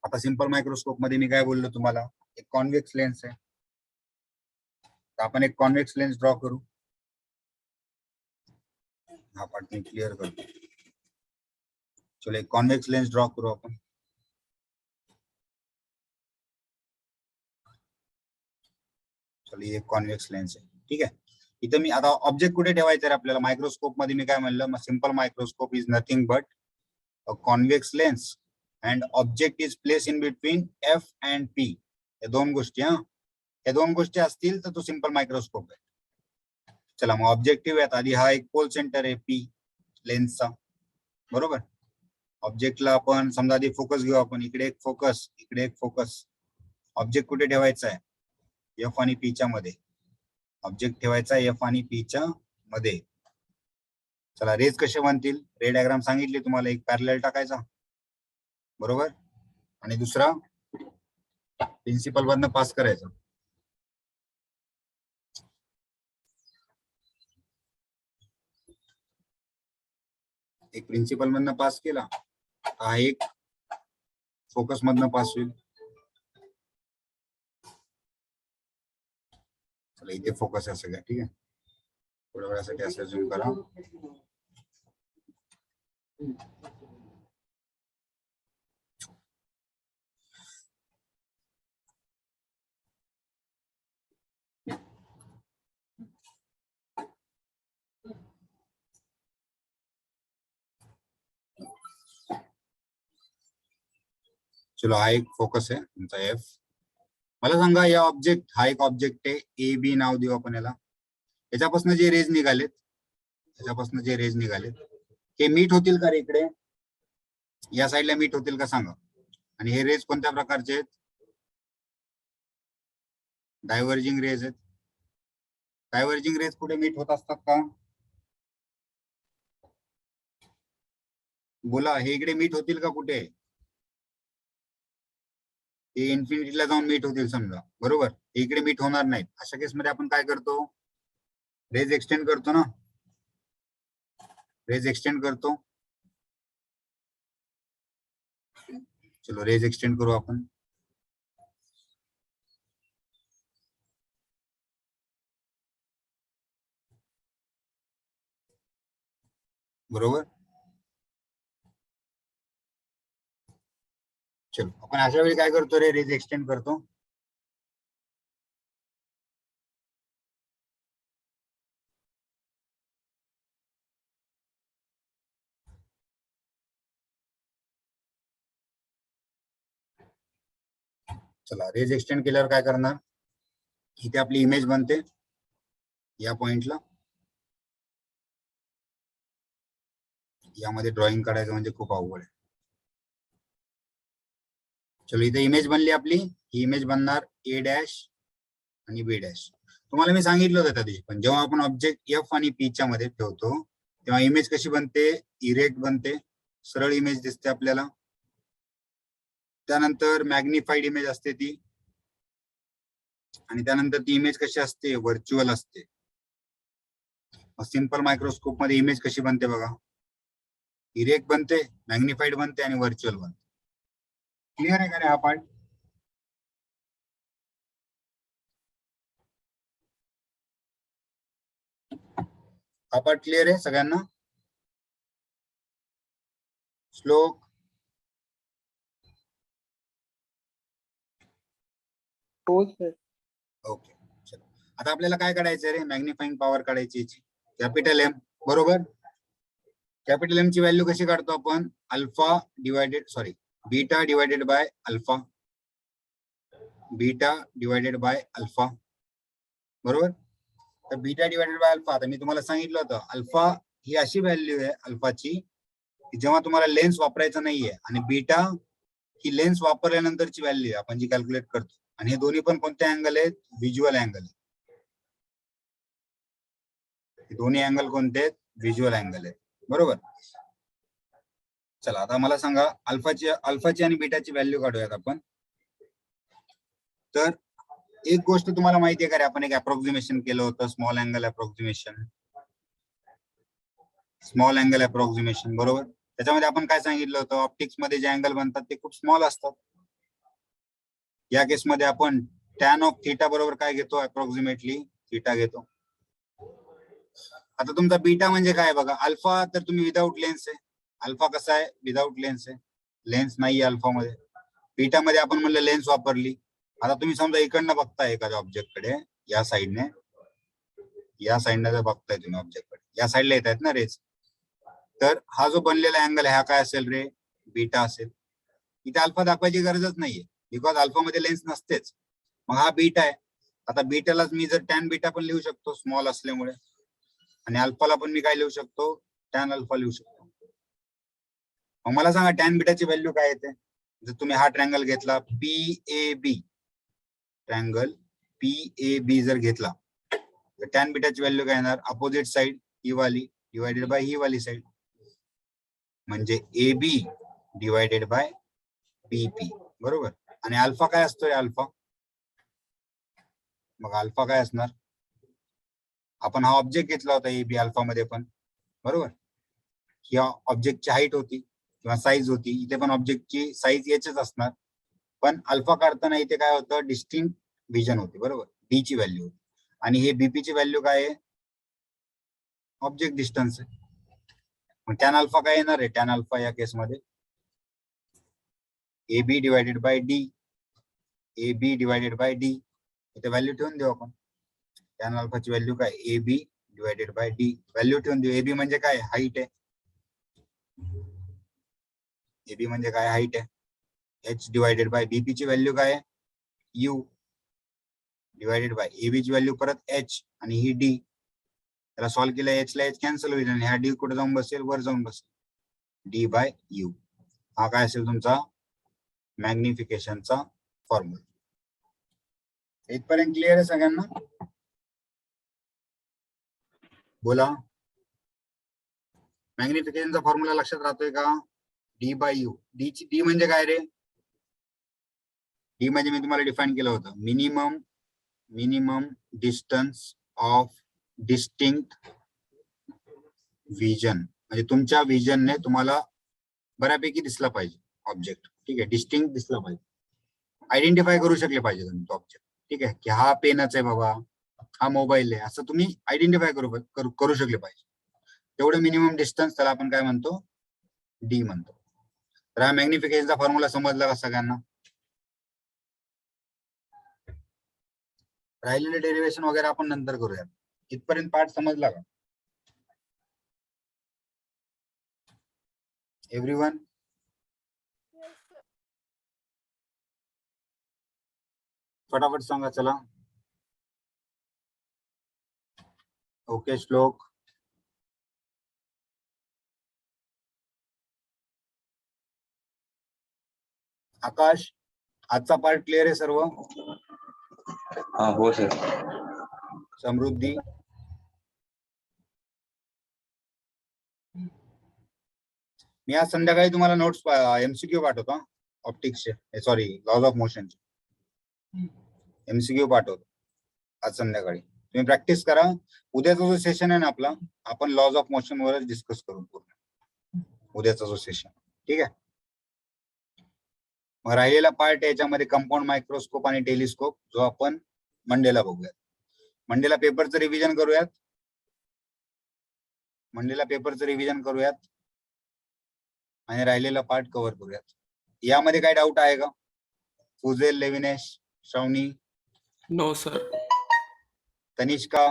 आता सिंपल मायक्रोस्कोप मध्ये मी काय बोललो तुम्हाला, एक कॉन्व्हेक्स लेन्स आहे, तर आपण एक कॉन्व्हेक्स लेन्स ड्रॉ करू. हा पार्ट मी क्लिअर करतो. चलो एक कॉन्व्हेक्स लेन्स ड्रॉ करू आपण. चलो एक कॉन्व्हेक्स लेन्स आहे, ठीक आहे. इथं मी आता ऑब्जेक्ट कुठे ठेवायचं आहे आपल्याला, मायक्रोस्कोप मध्ये मी काय म्हणलं, simple microscope is nothing but a convex lens and object is place in between F and P. या दोन गोष्टी, या दोन गोष्टी असतील तर तो सिंपल मायक्रोस्कोप आहे. चला मग ऑब्जेक्टिव्ह आहेत. आधी हा एक पोल सेंटर आहे पी लेन्सचा बरोबर. ऑब्जेक्टला आपण समजा आधी फोकस घेऊ आपण, इकडे एक फोकस, इकडे एक फोकस. ऑब्जेक्ट कुठे ठेवायचा आहे, एफ आणि पी च्या मध्ये. ऑब्जेक्ट ठेवायचा एफ आणि पी च्या मध्ये. चला रेज कसे बनतील, रे डायग्राम सांगितली तुम्हाला. एक पॅरलल टाकायचा बरोबर, आणि दुसरा प्रिन्सिपल वरनं पास करायचा. एक प्रिन्सिपल मधनं पास केला, हा एक फोकस मधनं पास होईल. चला इथे फोकस आहे सगळ्या, ठीक आहे. थोड्या वेळासाठी असं झूम करा. चलो हा एक फोकस आहे तुमचा एफ. मला सांगा या ऑब्जेक्ट, हा एक ऑब्जेक्ट आहे, ए बी नाव देऊ आपण याला. याच्यापासून जे रेज निघालेत, हे मीट होतील का रे इकडे, या साईडला मीट होतील का सांगा. आणि हे रेज कोणत्या प्रकारचे आहेत, डायव्हर्जिंग रेज आहेत. डायव्हर्जिंग रेज कुठे मीट होत असतात का, बोला. हे इकडे मीट होतील का कुठे, हे इन्फिनिटीला जाऊन मीट होतील समजा बरोबर. हे इकडे मीट होणार नाहीत. अशा केसमध्ये आपण काय करतो, रेज एक्सटेंड करतो ना, रेज एक्सटेंड करतो. चलो रेज एक्सटेंड करू आपण. बरोबर. चलो आपण अशा वेळी काय करतो रे, रेज एक्सटेंड करतो. चला रेज एक्सटेंड केल्यावर काय करणार, इथे आपली इमेज बनते या पॉइंटला. यामध्ये ड्रॉइंग काढायचं म्हणजे खूप अवघड आहे. चलो इथे इमेज बनली आपली, ही इमेज बनणार ए डॅश आणि बी डॅश. तुम्हाला मी सांगितलं होतं त्या दिवशी, पण जेव्हा आपण ऑब्जेक्ट एफ आणि पी च्या मध्ये ठेवतो तेव्हा इमेज कशी बनते, इरेक्ट बनते, सरळ इमेज दिसते आपल्याला. त्यानंतर मॅग्निफाईड इमेज असते ती, आणि त्यानंतर ती इमेज कशी असते, व्हर्च्युअल असते. सिंपल मायक्रोस्कोप मध्ये इमेज कशी बनते बघा, इरेक्ट बनते, मॅग्निफाईड बनते आणि व्हर्च्युअल बनते. क्लिअर आहे का रे हा पार्ट? हा पार्ट क्लिअर आहे सगळ्यांना? श्लोक हो सर. ओके. चलो आता आपल्याला काय काढायचं रे, मॅग्निफाइंग पॉवर काढायची याची, कॅपिटल एम. बरोबर. कॅपिटल एम ची व्हॅल्यू कशी काढतो आपण, alpha divided sorry beta divided by alpha, beta divided by alpha. बरोबर. तर बीटा डिवायडेड बाय अल्फा, आता मी तुम्हाला सांगितलं होतं अल्फा ही अशी व्हॅल्यू आहे अल्फाची की जेव्हा तुम्हाला लेन्स वापरायचं नाहीये, आणि बीटा ही लेन्स वापरल्यानंतरची व्हॅल्यू आहे आपण जी कॅल्क्युलेट करतो. आणि हे दोन्ही पण कोणते अँगल आहेत, व्हिज्युअल अँगल आहेत. दोन्ही अँगल कोणते आहेत, व्हिज्युअल अँगल आहेत. बरोबर. चला आता मला सांगा अल्फाची आणि बीटाची व्हॅल्यू काढूयात आपण. तर एक गोष्ट तुम्हाला माहिती आहे का रे, आपण एक अप्रॉक्सिमेशन केलं होतं, small angle approximation. Small angle approximation. बरोबर. त्याच्यामध्ये आपण काय सांगितलं होतं, ऑप्टिक्स मध्ये जे अँगल बनतात ते खूप स्मॉल असतात. या केसमध्ये आपण टॅन ऑफ थीटा बरोबर काय घेतो, अप्रॉक्सिमेटली थीटा घेतो. आता तुमचा बीटा म्हणजे काय बघा, अल्फा तर तुम्ही विदाऊट लेन्स आहे, अल्फा कसा आहे, विदाऊट लेन्स आहे, लेन्स नाही अल्फा मध्ये. बीटा मध्ये आपण म्हणलं लेन्स वापरली. आता तुम्ही समजा इकडनं बघताय एखाद्या ऑब्जेक्ट कडे, या साईडने जर बघताय तुम्ही ऑब्जेक्ट कडे, या साईडला येत आहेत ना रेज, तर हा जो बनलेला अँगल आहे हा काय असेल रे, बीटा असेल. इथे अल्फा दाखवायची गरजच नाहीये, बिकॉज अल्फा मध्ये लेन्स नसतेच. मग हा बीटा आहे. आता बीटालाच मी जर टॅन बीटा पण लिहू शकतो स्मॉल असल्यामुळे, आणि अल्फाला पण मी काय लिहू शकतो, टॅन अल्फा लिहू शकतो. मग मला सांगा टॅन बीटाची व्हॅल्यू काय येते. जर तुम्ही हा ट्रँगल घेतला PAB, ट्रँगल PAB जर घेतला तर टॅन बीटाची व्हॅल्यू काय येणार, अपोजिट साइड ही वाली डिवायडेड बाय ही वाली साइड, म्हणजे AB डिवायडेड बाय BP. बरोबर. आणि अल्फा काय असतो रे, अल्फा. मग अल्फा काय असणार, आपण हा ऑब्जेक्ट घेतला होता AB अल्फा मध्ये पण. बरोबर. ही ऑब्जेक्टची हाईट होती किंवा साईज होती, इथे पण ऑब्जेक्टची साईज याचीच असणार. पण अल्फा काढताना इथे काय होतं, डिस्टिंक्ट विजन होती. बरोबर. डी ची व्हॅल्यू होती. आणि हे BP ची व्हॅल्यू काय आहे, ऑब्जेक्ट डिस्टन्स आहे. मग टॅन अल्फा काय येणार आहे, टॅन अल्फा या केसमध्ये AB divided by D, AB divided by D. इथे व्हॅल्यू ठेवून देऊ आपण. टॅन अल्फाची व्हॅल्यू काय, AB divided by D. Value ठेवून देऊ. AB म्हणजे काय, हाईट आहे. AB म्हणजे काय, हाईट आहे. H डिवायडेड बाय BP ची व्हॅल्यू काय आहे, U डिवायडेड बाय AB ची व्हॅल्यू परत H, आणि ही D. त्याला सॉल्व्ह केलं, H ला H कॅन्सल होईल, आणि हा D कुठे जाऊन बसेल, वर जाऊन बसेल, D बाय U. हा काय असेल तुमचा मॅग्निफिकेशनचा फॉर्म्युला. इथपर्यंत क्लिअर आहे सगळ्यांना? बोला. मॅग्निफिकेशनचा फॉर्म्युला लक्षात राहतोय का, D बाय U. D म्हणजे काय रे, D म्हणजे मी तुम्हाला डिफाईन केलं होतं, minimum distance of distinct vision. म्हणजे तुमच्या विजनने तुम्हाला बऱ्यापैकी दिसला पाहिजे ऑब्जेक्ट. ठीक आहे. डिस्टिंक्ट दिसला पाहिजे, आयडेंटिफाय करू शकले पाहिजे तुम्ही ऑब्जेक्ट. ठीक आहे. की हा पेनच आहे बाबा, हा मोबाईल आहे, असं तुम्ही आयडेंटिफाय करू शकले पाहिजे. तेवढं मिनिमम डिस्टन्स, त्याला आपण काय म्हणतो, D म्हणतो. तर हा मॅग्निफिकेशनचा फॉर्म्युला समजला का सगळ्यांना? राहिलेले डेरिवेशन वगैरे आपण नंतर करूया. इथपर्यंत पार्ट समजला का एव्हरीवन? फटाफट सांगा चला. ओके. श्लोक, आकाश, आजचा पार्ट क्लिअर आहे सर्व? हो सर. समृद्धी, मी आज संध्याकाळी तुम्हाला नोट्स एमसीक्यू पाठवतो ऑप्टिक्सचे, सॉरी लॉज ऑफ मोशनचे एमसीक्यू पाठवतो आज संध्याकाळी. तुम्ही प्रॅक्टिस करा. उद्याचा जो सेशन आहे ना आपला, आपण लॉज ऑफ मोशन वरच डिस्कस करू पूर्ण उद्याचा जो सेशन. ठीक आहे. मग राहिलेला पार्ट याच्यामध्ये कंपाऊंड मायक्रोस्कोप आणि टेलिस्कोप, जो आपण मंडेला बघूयात. मंडेला पेपरचं रिव्हिजन करूयात. आणि राहिलेला पार्ट कव्हर करूयात. यामध्ये काय डाऊट आहे का? फुजेल, लेविनेश, श्रावणी, नो सर. तनिष्का,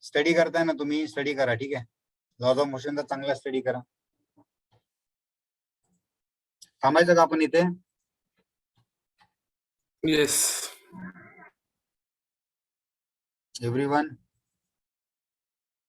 स्टडी करताय ना तुम्ही? स्टडी करा. ठीक आहे. लॉज ऑफ मोशनचा चांगला स्टडी करा. थांबायचं का आपण इथे? येस. एव्हरीवन